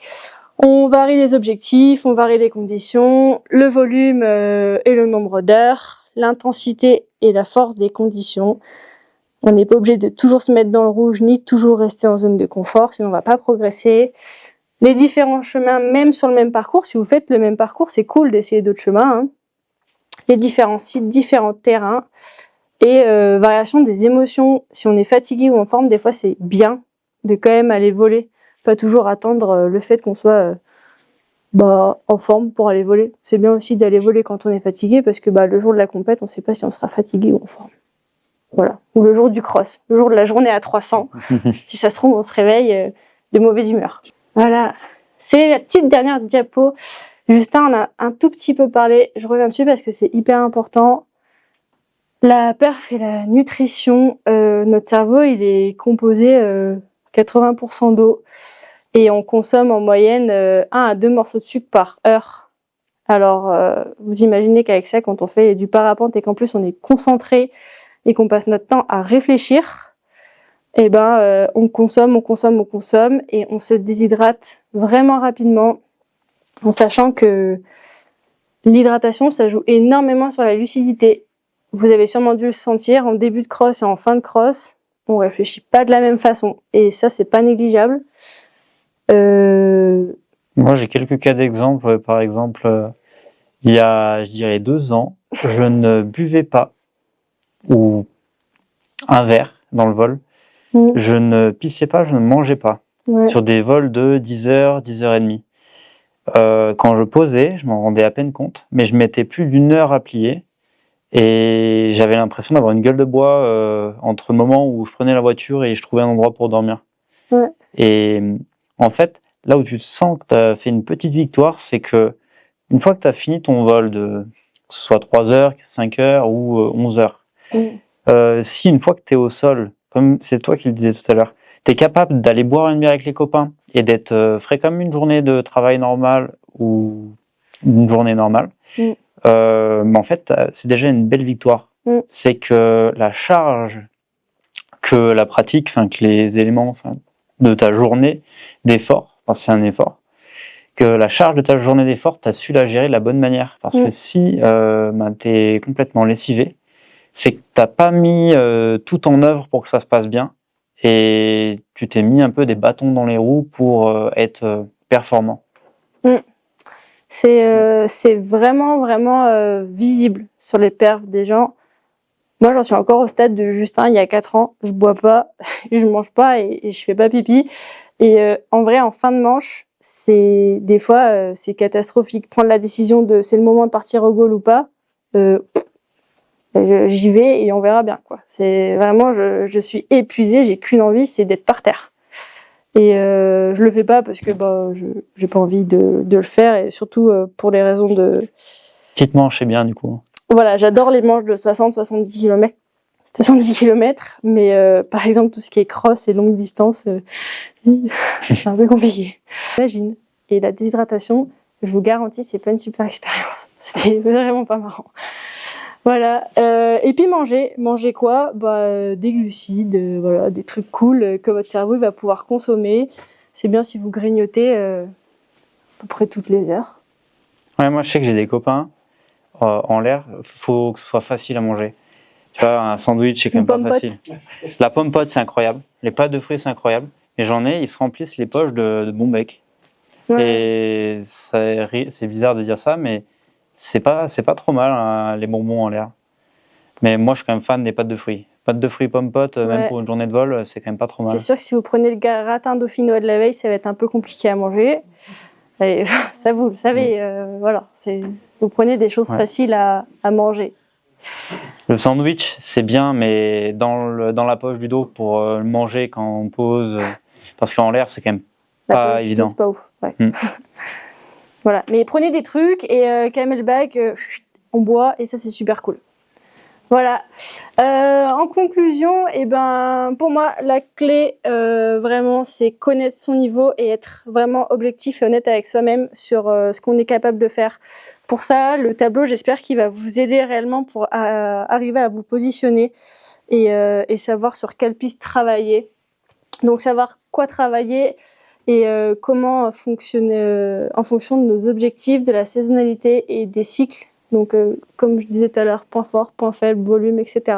On varie les objectifs, on varie les conditions, le volume et le nombre d'heures, l'intensité et la force des conditions. On n'est pas obligé de toujours se mettre dans le rouge, ni toujours rester en zone de confort, sinon on va pas progresser. Les différents chemins, même sur le même parcours, si vous faites le même parcours, c'est cool d'essayer d'autres chemins, les différents sites, différents terrains et variation des émotions. Si on est fatigué ou en forme, des fois c'est bien de quand même aller voler, pas toujours attendre le fait qu'on soit en forme pour aller voler. C'est bien aussi d'aller voler quand on est fatigué parce que le jour de la compète, on sait pas si on sera fatigué ou en forme. Voilà. Ou le jour du cross, le jour de la journée à 300. Si ça se trouve, on se réveille de mauvaise humeur. Voilà. C'est la petite dernière diapo. Justin en a un tout petit peu parlé, je reviens dessus parce que c'est hyper important. La perf et la nutrition, notre cerveau il est composé 80% d'eau et on consomme en moyenne 1 à 2 morceaux de sucre par heure. Alors vous imaginez qu'avec ça, quand on fait du parapente et qu'en plus on est concentré et qu'on passe notre temps à réfléchir, on consomme et on se déshydrate vraiment rapidement. En sachant que l'hydratation, ça joue énormément sur la lucidité. Vous avez sûrement dû le sentir en début de cross et en fin de cross, on réfléchit pas de la même façon. Et ça, c'est pas négligeable. Moi, j'ai quelques cas d'exemple. Par exemple, il y a, je dirais, 2 ans, je ne buvais pas, ou un verre dans le vol. Je ne pissais pas, je ne mangeais pas. Ouais. Sur des vols de 10 heures, 10 heures et demie. Quand je posais, je m'en rendais à peine compte, mais je mettais plus d'1 heure à plier. Et j'avais l'impression d'avoir une gueule de bois entre le moment où je prenais la voiture et je trouvais un endroit pour dormir. Ouais. Et en fait, là où tu te sens que tu as fait une petite victoire, c'est que une fois que tu as fini ton vol de que ce soit 3 heures, 5 heures ou 11 heures, si une fois que tu es au sol, comme c'est toi qui le disais tout à l'heure, tu es capable d'aller boire une bière avec les copains et d'être frais comme une journée de travail normale ou une journée normale, mais en fait, c'est déjà une belle victoire. C'est que la charge que la pratique, enfin que les éléments de ta journée d'effort, c'est un effort, que la charge de ta journée d'effort, tu as su la gérer de la bonne manière. Parce que si tu es complètement lessivé, c'est que tu n'as pas mis tout en œuvre pour que ça se passe bien et tu t'es mis un peu des bâtons dans les roues pour être performant. C'est vraiment visible sur les perfs des gens. Moi, j'en suis encore au stade de Justin il y a 4 ans. Je bois pas, je mange pas et je fais pas pipi. Et en vrai, en fin de manche, des fois c'est catastrophique. Prendre la décision de c'est le moment de partir au goal ou pas, j'y vais et on verra bien quoi. C'est vraiment je suis épuisée, j'ai qu'une envie, c'est d'être par terre. Et je le fais pas parce que j'ai pas envie de le faire et surtout pour les raisons de Petite manche, c'est bien du coup. Voilà, j'adore les manches de 60-70 km, mais par exemple tout ce qui est cross et longue distance, c'est un peu compliqué. Imagine. Et la déshydratation, je vous garantis, c'est pas une super expérience. C'était vraiment pas marrant. Voilà. Et puis manger quoi ? Des glucides, voilà, des trucs cool que votre cerveau va pouvoir consommer. C'est bien si vous grignotez à peu près toutes les heures. Ouais, moi je sais que j'ai des copains en l'air, faut que ce soit facile à manger. Tu vois, un sandwich c'est quand même pas facile. La pomme pote c'est incroyable, les pâtes de fruits c'est incroyable. Et j'en ai, ils se remplissent les poches de bon bec. Ouais. Et c'est bizarre de dire ça, mais c'est pas trop mal hein, les bonbons en l'air. Mais moi, je suis quand même fan des pâtes de fruits. Pâtes de fruits pomme pote, même pour une journée de vol, c'est quand même pas trop mal. C'est sûr que si vous prenez le gratin dauphinois de la veille, ça va être un peu compliqué à manger. Et ça, vous le savez, voilà. Vous prenez des choses faciles à manger. Le sandwich, c'est bien, mais dans la poche du dos pour le manger quand on pose, parce qu'en l'air, c'est quand même pas évident. C'est pas ouf. Ouais. Voilà. Mais prenez des trucs et camelback, on boit et ça, c'est super cool. Voilà. En conclusion, pour moi, la clé, vraiment, c'est connaître son niveau et être vraiment objectif et honnête avec soi-même sur ce qu'on est capable de faire. Pour ça, le tableau, j'espère qu'il va vous aider réellement pour arriver à vous positionner et savoir sur quelle piste travailler. Donc, savoir quoi travailler et comment fonctionner en fonction de nos objectifs, de la saisonnalité et des cycles. Donc, comme je disais tout à l'heure, point fort, point faible, volume, etc.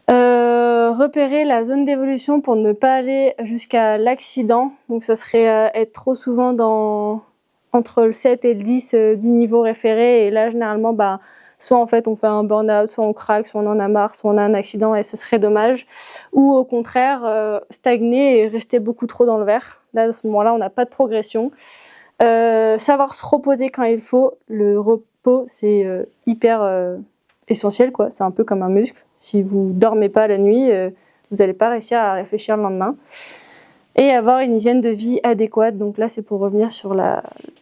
Repérer la zone d'évolution pour ne pas aller jusqu'à l'accident. Donc, ça serait être trop souvent entre le 7 et le 10 du niveau référé. Et là, généralement, soit en fait on fait un burn-out, soit on craque, soit on en a marre, soit on a un accident et ce serait dommage. Ou au contraire, stagner et rester beaucoup trop dans le vert. Là, à ce moment-là, on n'a pas de progression. Savoir se reposer quand il faut. Le repos, c'est hyper essentiel, quoi. C'est un peu comme un muscle. Si vous dormez pas la nuit, vous n'allez pas réussir à réfléchir le lendemain. Et avoir une hygiène de vie adéquate. Donc là, c'est pour revenir sur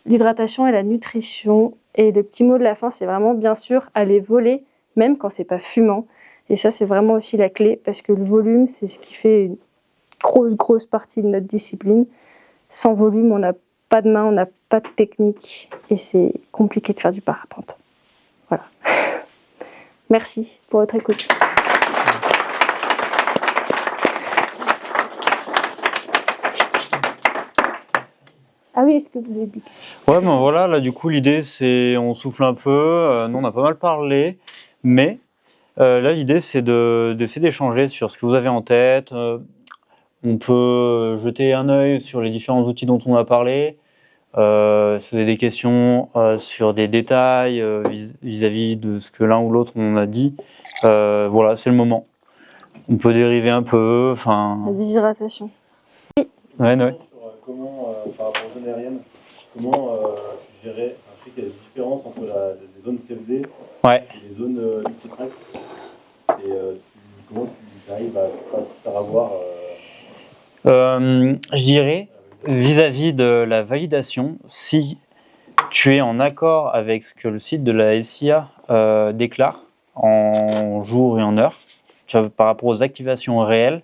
l'hydratation et la nutrition. Et le petit mot de la fin, c'est vraiment, bien sûr, aller voler, même quand c'est pas fumant. Et ça, c'est vraiment aussi la clé, parce que le volume, c'est ce qui fait une grosse partie de notre discipline. Sans volume, on n'a pas de main, on n'a pas de technique et c'est compliqué de faire du parapente. Voilà. Merci pour votre écoute. Ah oui, est-ce que vous avez des questions ? Ouais, voilà, là du coup l'idée c'est on souffle un peu, nous on a pas mal parlé, mais là l'idée c'est d'essayer d'échanger sur ce que vous avez en tête. On peut jeter un œil sur les différents outils dont on a parlé. Si vous avez des questions sur des détails vis-à-vis de ce que l'un ou l'autre on a dit, voilà, c'est le moment. On peut dériver un peu, enfin... La déshydratation. Ouais. Sur comment, par rapport aux zones aériennes, comment tu gérais, je sais qu'il y a des différences entre les zones CFD Ouais. et les zones IC-Track, et comment tu arrives à faire avoir Je dirais, vis-à-vis de la validation, si tu es en accord avec ce que le site de la SIA déclare en jours et en heures, tu vois, par rapport aux activations réelles,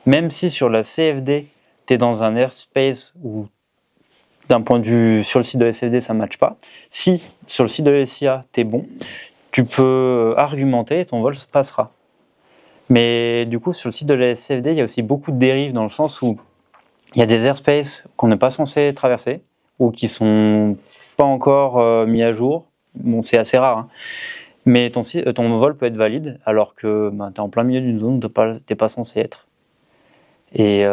même si sur la CFD, tu es dans un airspace où, d'un point de vue sur le site de la SFD, ça ne matche pas, si sur le site de la SIA, tu es bon, tu peux argumenter et ton vol se passera. Mais du coup, sur le site de la SFD, il y a aussi beaucoup de dérives dans le sens où il y a des airspaces qu'on n'est pas censé traverser ou qui sont pas encore mis à jour. Bon, c'est assez rare, hein. Mais ton vol peut être valide alors que tu es en plein milieu d'une zone où tu n'es pas censé être. Et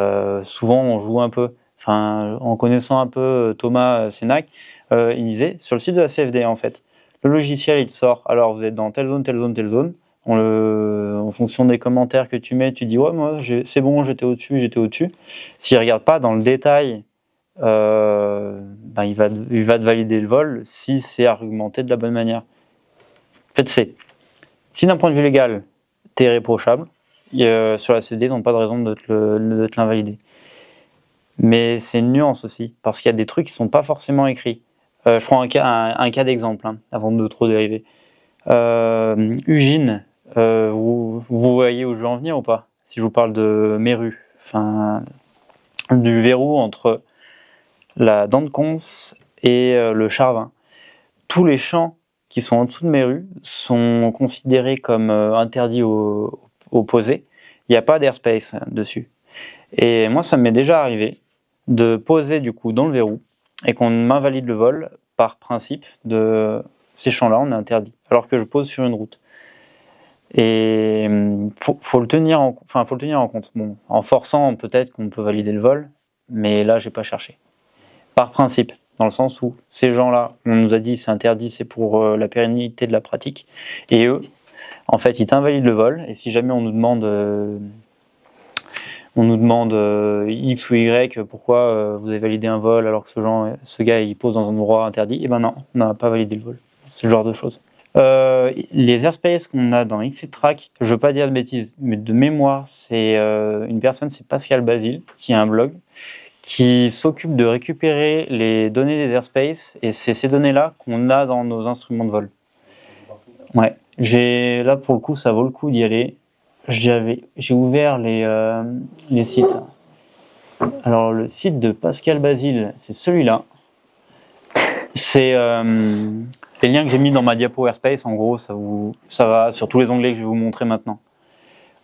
souvent, on joue un peu. Enfin, en connaissant un peu Thomas Sénac, il disait sur le site de la CFD, en fait, le logiciel il sort. Alors, vous êtes dans telle zone, telle zone, telle zone. En fonction des commentaires que tu mets, tu dis ouais, moi c'est bon, j'étais au-dessus, j'étais au-dessus. S'il ne regarde pas dans le détail, il va te valider le vol si c'est argumenté de la bonne manière. En fait, si d'un point de vue légal, tu es réprochable, sur la CFD, ils n'ont pas de raison de te l'invalider. Mais c'est une nuance aussi, parce qu'il y a des trucs qui ne sont pas forcément écrits. Je prends un cas d'exemple, hein, avant de trop dériver. Ugine, vous voyez où je veux en venir ou pas? Si je vous parle de Méru, enfin, du verrou entre la dent de Cons et le Charvin. Tous les champs qui sont en dessous de Méru sont considérés comme interdits au poser. Il n'y a pas d'airspace dessus. Et moi, ça m'est déjà arrivé de poser du coup dans le verrou et qu'on m'invalide le vol par principe de ces champs-là, on est interdit, alors que je pose sur une route. Et faut le tenir en compte. Bon, en forçant, peut-être qu'on peut valider le vol, mais là, j'ai pas cherché. Par principe, dans le sens où ces gens-là, on nous a dit c'est interdit, c'est pour la pérennité de la pratique, et eux, en fait, ils t'invalident le vol, et si jamais on nous demande X ou Y, pourquoi vous avez validé un vol alors que ce gars il pose dans un endroit interdit, et ben non, on n'a pas validé le vol. C'est le genre de choses. Les airspaces qu'on a dans XCTrack, je veux pas dire de bêtises, mais de mémoire, c'est une personne, c'est Pascal Basile, qui a un blog, qui s'occupe de récupérer les données des airspaces, et c'est ces données-là qu'on a dans nos instruments de vol. Ouais, là pour le coup, ça vaut le coup d'y aller. J'ai ouvert les sites. Alors le site de Pascal Basile, c'est celui-là. C'est les liens que j'ai mis dans ma diapo Airspace. En gros, ça va sur tous les onglets que je vais vous montrer maintenant.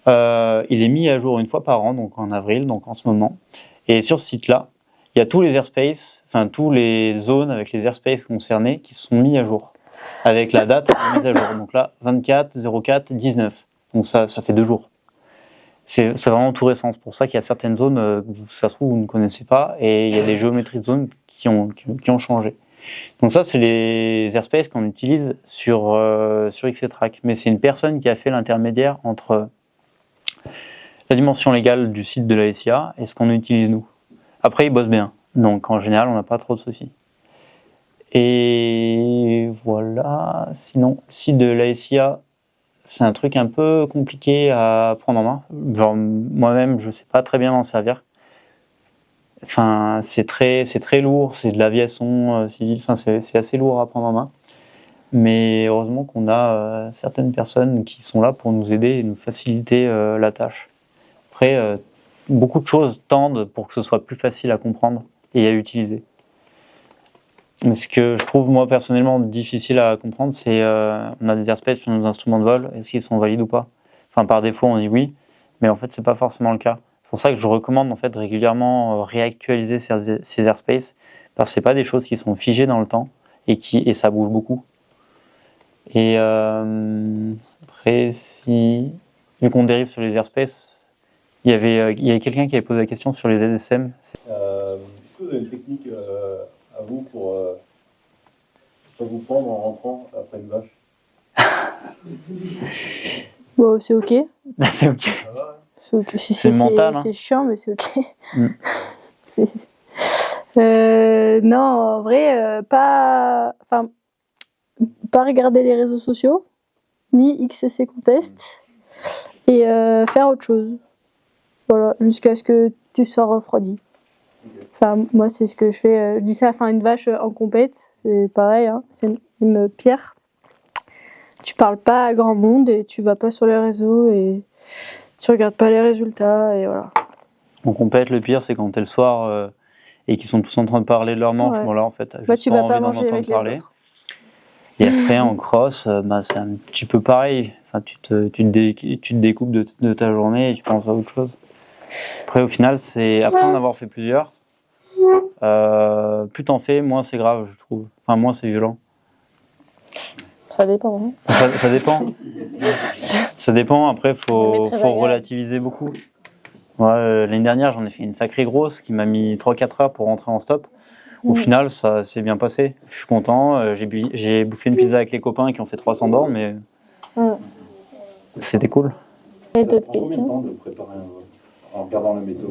Il est mis à jour une fois par an, donc en avril, donc en ce moment. Et sur ce site-là, il y a tous les airspaces, enfin tous les zones avec les airspaces concernés qui sont mis à jour avec la date de mise à jour. Donc là, 24/04/19. Donc ça fait 2 jours. C'est vraiment tout récent. C'est pour ça qu'il y a certaines zones ça se trouve vous ne connaissez pas, et il y a des géométries de zones qui ont changé. Donc ça, c'est les airspaces qu'on utilise sur XCTrack. Mais c'est une personne qui a fait l'intermédiaire entre la dimension légale du site de la SIA et ce qu'on utilise nous. Après, il bosse bien. Donc en général, on n'a pas trop de soucis. Et voilà. Sinon, le site de la SIA, c'est un truc un peu compliqué à prendre en main. Genre, moi-même, je sais pas très bien m'en servir. Enfin, c'est très lourd, c'est de l'aviation civile, enfin, c'est assez lourd à prendre en main. Mais heureusement qu'on a certaines personnes qui sont là pour nous aider et nous faciliter la tâche. Après, beaucoup de choses tendent pour que ce soit plus facile à comprendre et à utiliser. Mais ce que je trouve moi personnellement difficile à comprendre, c'est on a des airspaces sur nos instruments de vol, est-ce qu'ils sont valides ou pas? Enfin, par défaut, on dit oui, mais en fait, c'est pas forcément le cas. C'est pour ça que je recommande en fait régulièrement réactualiser ces airspaces, parce que c'est pas des choses qui sont figées dans le temps et ça bouge beaucoup. Et après, vu qu'on dérive sur les airspaces, il y avait quelqu'un qui avait posé la question sur les ZSM. Est-ce que vous avez une technique à vous pour pas vous prendre en rentrant après une vache? Bon, c'est ok. C'est ok. Ça va, hein. C'est ok. C'est mental, hein. C'est chiant, mais c'est ok. Mm. C'est- non, en vrai, enfin, pas regarder les réseaux sociaux, ni XCC Contest, et faire autre chose. Voilà, jusqu'à ce que tu sois refroidi. Enfin, moi, c'est ce que je fais. Je dis ça, enfin, une vache en compète, c'est pareil, hein, c'est une pierre. Tu parles pas à grand monde et tu vas pas sur les réseaux et tu regardes pas les résultats et voilà. En compète, le pire, c'est quand t'es le soir et qu'ils sont tous en train de parler de leur manche. Ouais. Bon, là, en fait, t'as Bah, juste tu pas vas envie pas d'en manger entendre avec les parler. autres. Et après, en cross, c'est un petit peu pareil. Enfin, tu te découpes de ta journée et tu penses à autre chose. Après, au final, c'est après en avoir fait plusieurs, plus t'en fais, moins c'est grave, je trouve. Enfin, moins c'est violent. Ça dépend. Hein. Ça dépend. Ça dépend. Après, Mais faut très agréable. relativiser beaucoup. Ouais, l'année dernière, j'en ai fait une sacrée grosse qui m'a mis 3-4 heures pour rentrer en stop. Au final, ça s'est bien passé. Je suis content. J'ai bouffé une pizza avec les copains qui ont fait 300 bornes, mais c'était cool. Et Ça d'autres prend combien de questions? temps de préparer un vol en regardant la météo?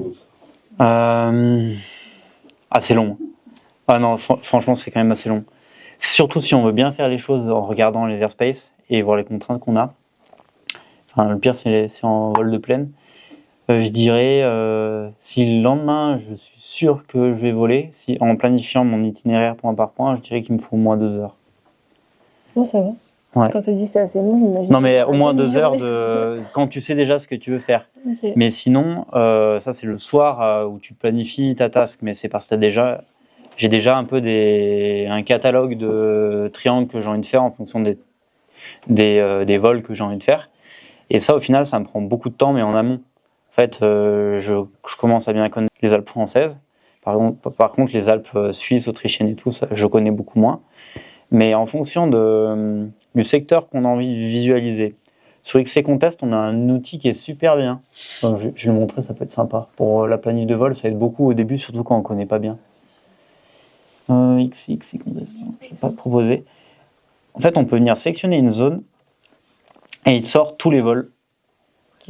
Assez long. Ah non, franchement, c'est quand même assez long. Surtout si on veut bien faire les choses en regardant les airspace et voir les contraintes qu'on a. Enfin, le pire, c'est en vol de plaine. Je dirais, si le lendemain, je suis sûr que je vais voler, si, en planifiant mon itinéraire point par point, je dirais qu'il me faut au moins 2 heures. Non, ça va. Ouais. Quand tu dis c'est assez long, j'imagine. Non, mais au moins une 2 heures journée. quand tu sais déjà ce que tu veux faire. Ok. Mais sinon, ça c'est le soir où tu planifies ta task, mais c'est parce que j'ai déjà un peu un catalogue de triangles que j'ai envie de faire en fonction des vols que j'ai envie de faire. Et ça, au final, ça me prend beaucoup de temps, mais en amont. En fait, je commence à bien connaître les Alpes françaises. Par contre, les Alpes suisses, autrichiennes et tout, ça, je connais beaucoup moins. Mais en fonction du secteur qu'on a envie de visualiser. Sur XC Contest, on a un outil qui est super bien. Donc, je vais le montrer, ça peut être sympa. Pour la planif de vol, ça aide beaucoup au début, surtout quand on ne connaît pas bien. XC Contest, je ne vais pas te proposer. En fait, on peut venir sélectionner une zone et il te sort tous les vols.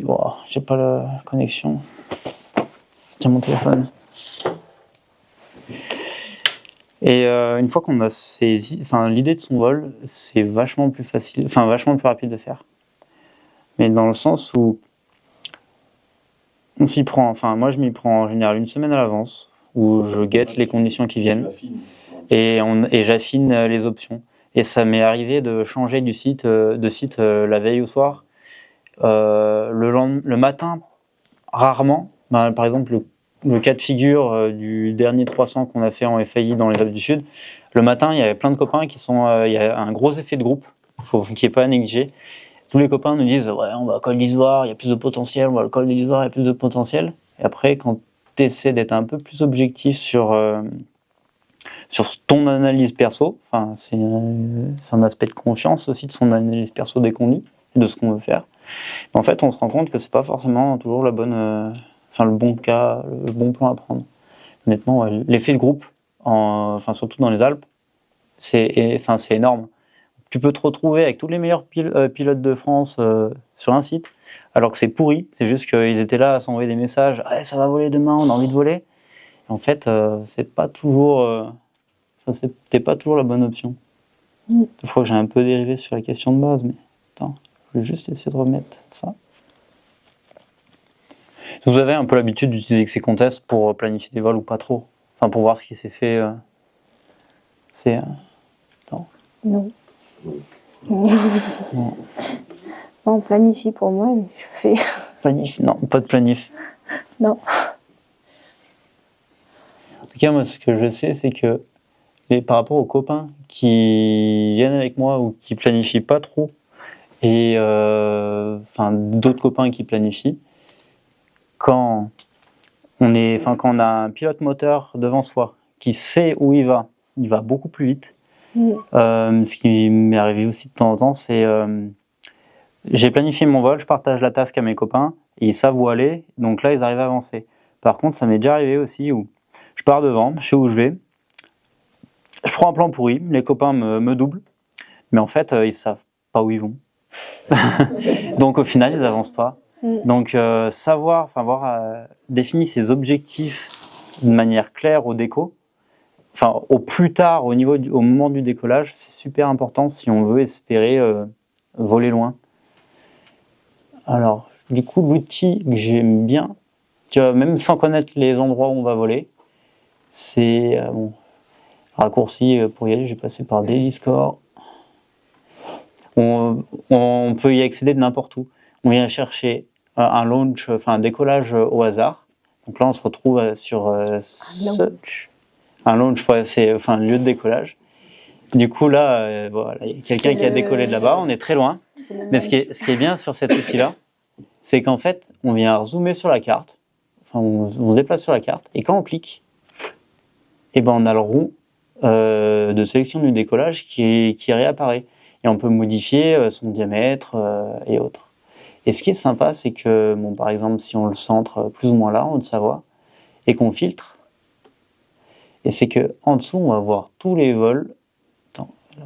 Wow, j'ai pas la connexion. Tiens mon téléphone. Et une fois qu'on a l'idée de son vol, c'est vachement plus facile, enfin vachement plus rapide de faire. Mais dans le sens où on s'y prend, enfin moi je m'y prends en général une semaine à l'avance, où je guette les conditions qui viennent et j'affine les options. Et ça m'est arrivé de changer de site la veille au soir. Le matin, rarement. Par exemple, le cas de figure du dernier 300 qu'on a fait en FAI dans les Alpes du Sud, le matin, il y avait plein de copains qui sont. Il y a un gros effet de groupe, qui n'est pas à négliger. Tous les copains nous disent ouais, on va à Col d'Isoire, il y a plus de potentiel, on va à Col d'Isoire, il y a plus de potentiel. Et après, quand tu essaies d'être un peu plus objectif sur ton analyse perso, c'est un aspect de confiance aussi de son analyse perso dès qu'on dit, et de ce qu'on veut faire. Mais en fait, on se rend compte que c'est pas forcément toujours le bon plan à prendre. Honnêtement, l'effet de groupe, surtout dans les Alpes, c'est énorme. Tu peux te retrouver avec tous les meilleurs pilotes de France sur un site, alors que c'est pourri. C'est juste qu'ils étaient là à s'envoyer des messages. Ah, ça va voler demain, on a envie de voler. Et en fait, c'était pas toujours la bonne option. Je crois que j'ai un peu dérivé sur la question de base, mais attends, je vais juste essayer de remettre ça. Vous avez un peu l'habitude d'utiliser XC Contest pour planifier des vols ou pas trop? Enfin, pour voir ce qui s'est fait. Attends. Non. On planifie pour moi, mais je fais. Planif? Non, pas de planif. Non. En tout cas, moi, ce que je sais, c'est que par rapport aux copains qui viennent avec moi ou qui planifient pas trop, et d'autres copains qui planifient, quand on a un pilote moteur devant soi qui sait où il va beaucoup plus vite. Ce qui m'est arrivé aussi de temps en temps, c'est j'ai planifié mon vol, je partage la task à mes copains et ils savent où aller, donc là ils arrivent à avancer. Par contre, ça m'est déjà arrivé aussi où je pars devant, je sais où je vais, je prends un plan pourri, les copains me doublent, mais en fait ils savent pas où ils vont. Donc au final, ils n'avancent pas. Mm. Donc définir ses objectifs de manière claire au déco, enfin au plus tard au moment du décollage, c'est super important si on veut espérer voler loin. Alors du coup, l'outil que j'aime bien, tu vois, même sans connaître les endroits où on va voler, c'est raccourci pour y aller, j'ai passé par Daily Score. On peut y accéder de n'importe où. On vient chercher un décollage au hasard. Donc là, on se retrouve sur Search. Un launch, c'est un lieu de décollage. Du coup, là, voilà, il y a quelqu'un qui a décollé de là-bas. On est très loin. Mais ce qui est bien sur cet outil-là, c'est qu'en fait, on vient zoomer sur la carte. Enfin, on se déplace sur la carte. Et quand on clique, et ben, on a le rond de sélection du décollage qui réapparaît. Et on peut modifier son diamètre et autres. Et ce qui est sympa, c'est que, par exemple, si on le centre plus ou moins là, en haut de sa voie, et qu'on filtre, et c'est que en dessous, on va voir tous les vols. Attends, il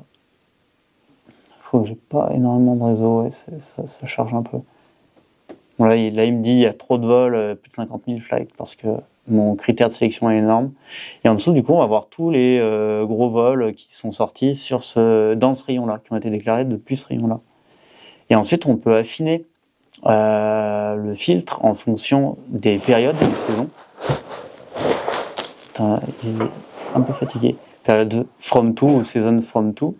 faut que j'ai pas énormément de réseau, ouais, ça charge un peu. Bon, là, il me dit il y a trop de vols, plus de 50 000 flights, parce que mon critère de sélection est énorme. Et en dessous, du coup, on va voir tous les gros vols qui sont sortis dans ce rayon-là, qui ont été déclarés depuis ce rayon-là. Et ensuite, on peut affiner le filtre en fonction des périodes de saison. Il est un peu fatigué. Période from to ou season from to.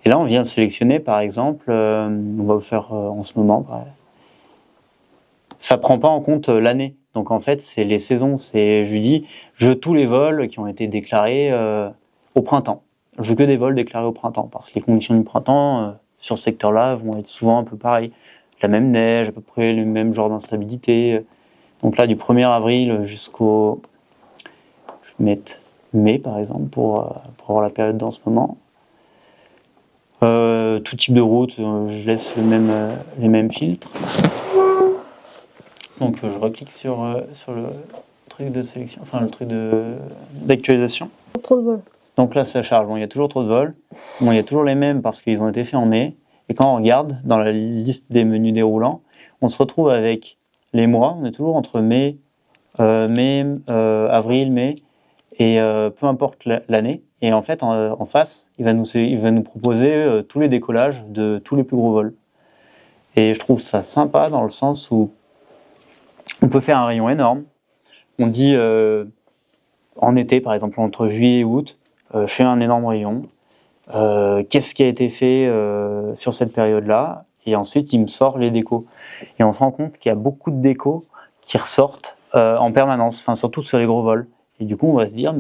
Et là, on vient sélectionner, par exemple, on va le faire en ce moment. Ça prend pas en compte l'année. Donc en fait, c'est les saisons. Je lui dis, je veux tous les vols qui ont été déclarés au printemps. Je veux que des vols déclarés au printemps, parce que les conditions du printemps sur ce secteur-là vont être souvent un peu pareilles. La même neige, à peu près le même genre d'instabilité. Donc là, du 1er avril jusqu'au... Je vais mettre mai, par exemple, pour avoir la période dans ce moment. Tout type de route, je laisse les mêmes filtres. Donc je reclique sur le truc de sélection, enfin le truc d'actualisation. Trop de vols. Donc là, ça charge. Bon, il y a toujours trop de vols. Bon, il y a toujours les mêmes parce qu'ils ont été faits en mai. Et quand on regarde dans la liste des menus déroulants, on se retrouve avec les mois. On est toujours entre avril, mai, et peu importe l'année. Et en fait, en face, il va nous proposer tous les décollages de tous les plus gros vols. Et je trouve ça sympa dans le sens où on peut faire un rayon énorme. On dit en été, par exemple, entre juillet et août, je fais un énorme rayon. Qu'est-ce qui a été fait sur cette période-là? Et ensuite, il me sort les décos. Et on se rend compte qu'il y a beaucoup de décos qui ressortent en permanence, enfin surtout sur les gros vols. Et du coup, on va se dire,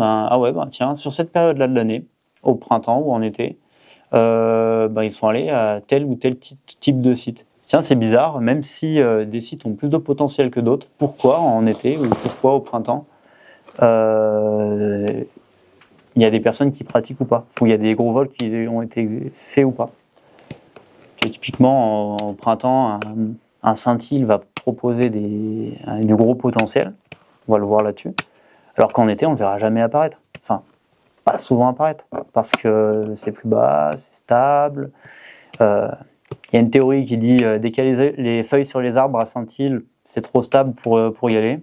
tiens, sur cette période-là de l'année, au printemps ou en été, ils sont allés à tel ou tel type de site. Tiens, c'est bizarre, même si des sites ont plus de potentiel que d'autres, pourquoi en été ou pourquoi au printemps il y a des personnes qui pratiquent ou pas, ou il y a des gros vols qui ont été faits ou pas. Typiquement, au printemps, un Saint-Île va proposer du gros potentiel, on va le voir là-dessus, alors qu'en été, on ne le verra jamais apparaître. Enfin, pas souvent apparaître, parce que c'est plus bas, c'est stable. Il y a une théorie qui dit dès qu'il y a les feuilles sur les arbres à Saint-Île, c'est trop stable pour y aller.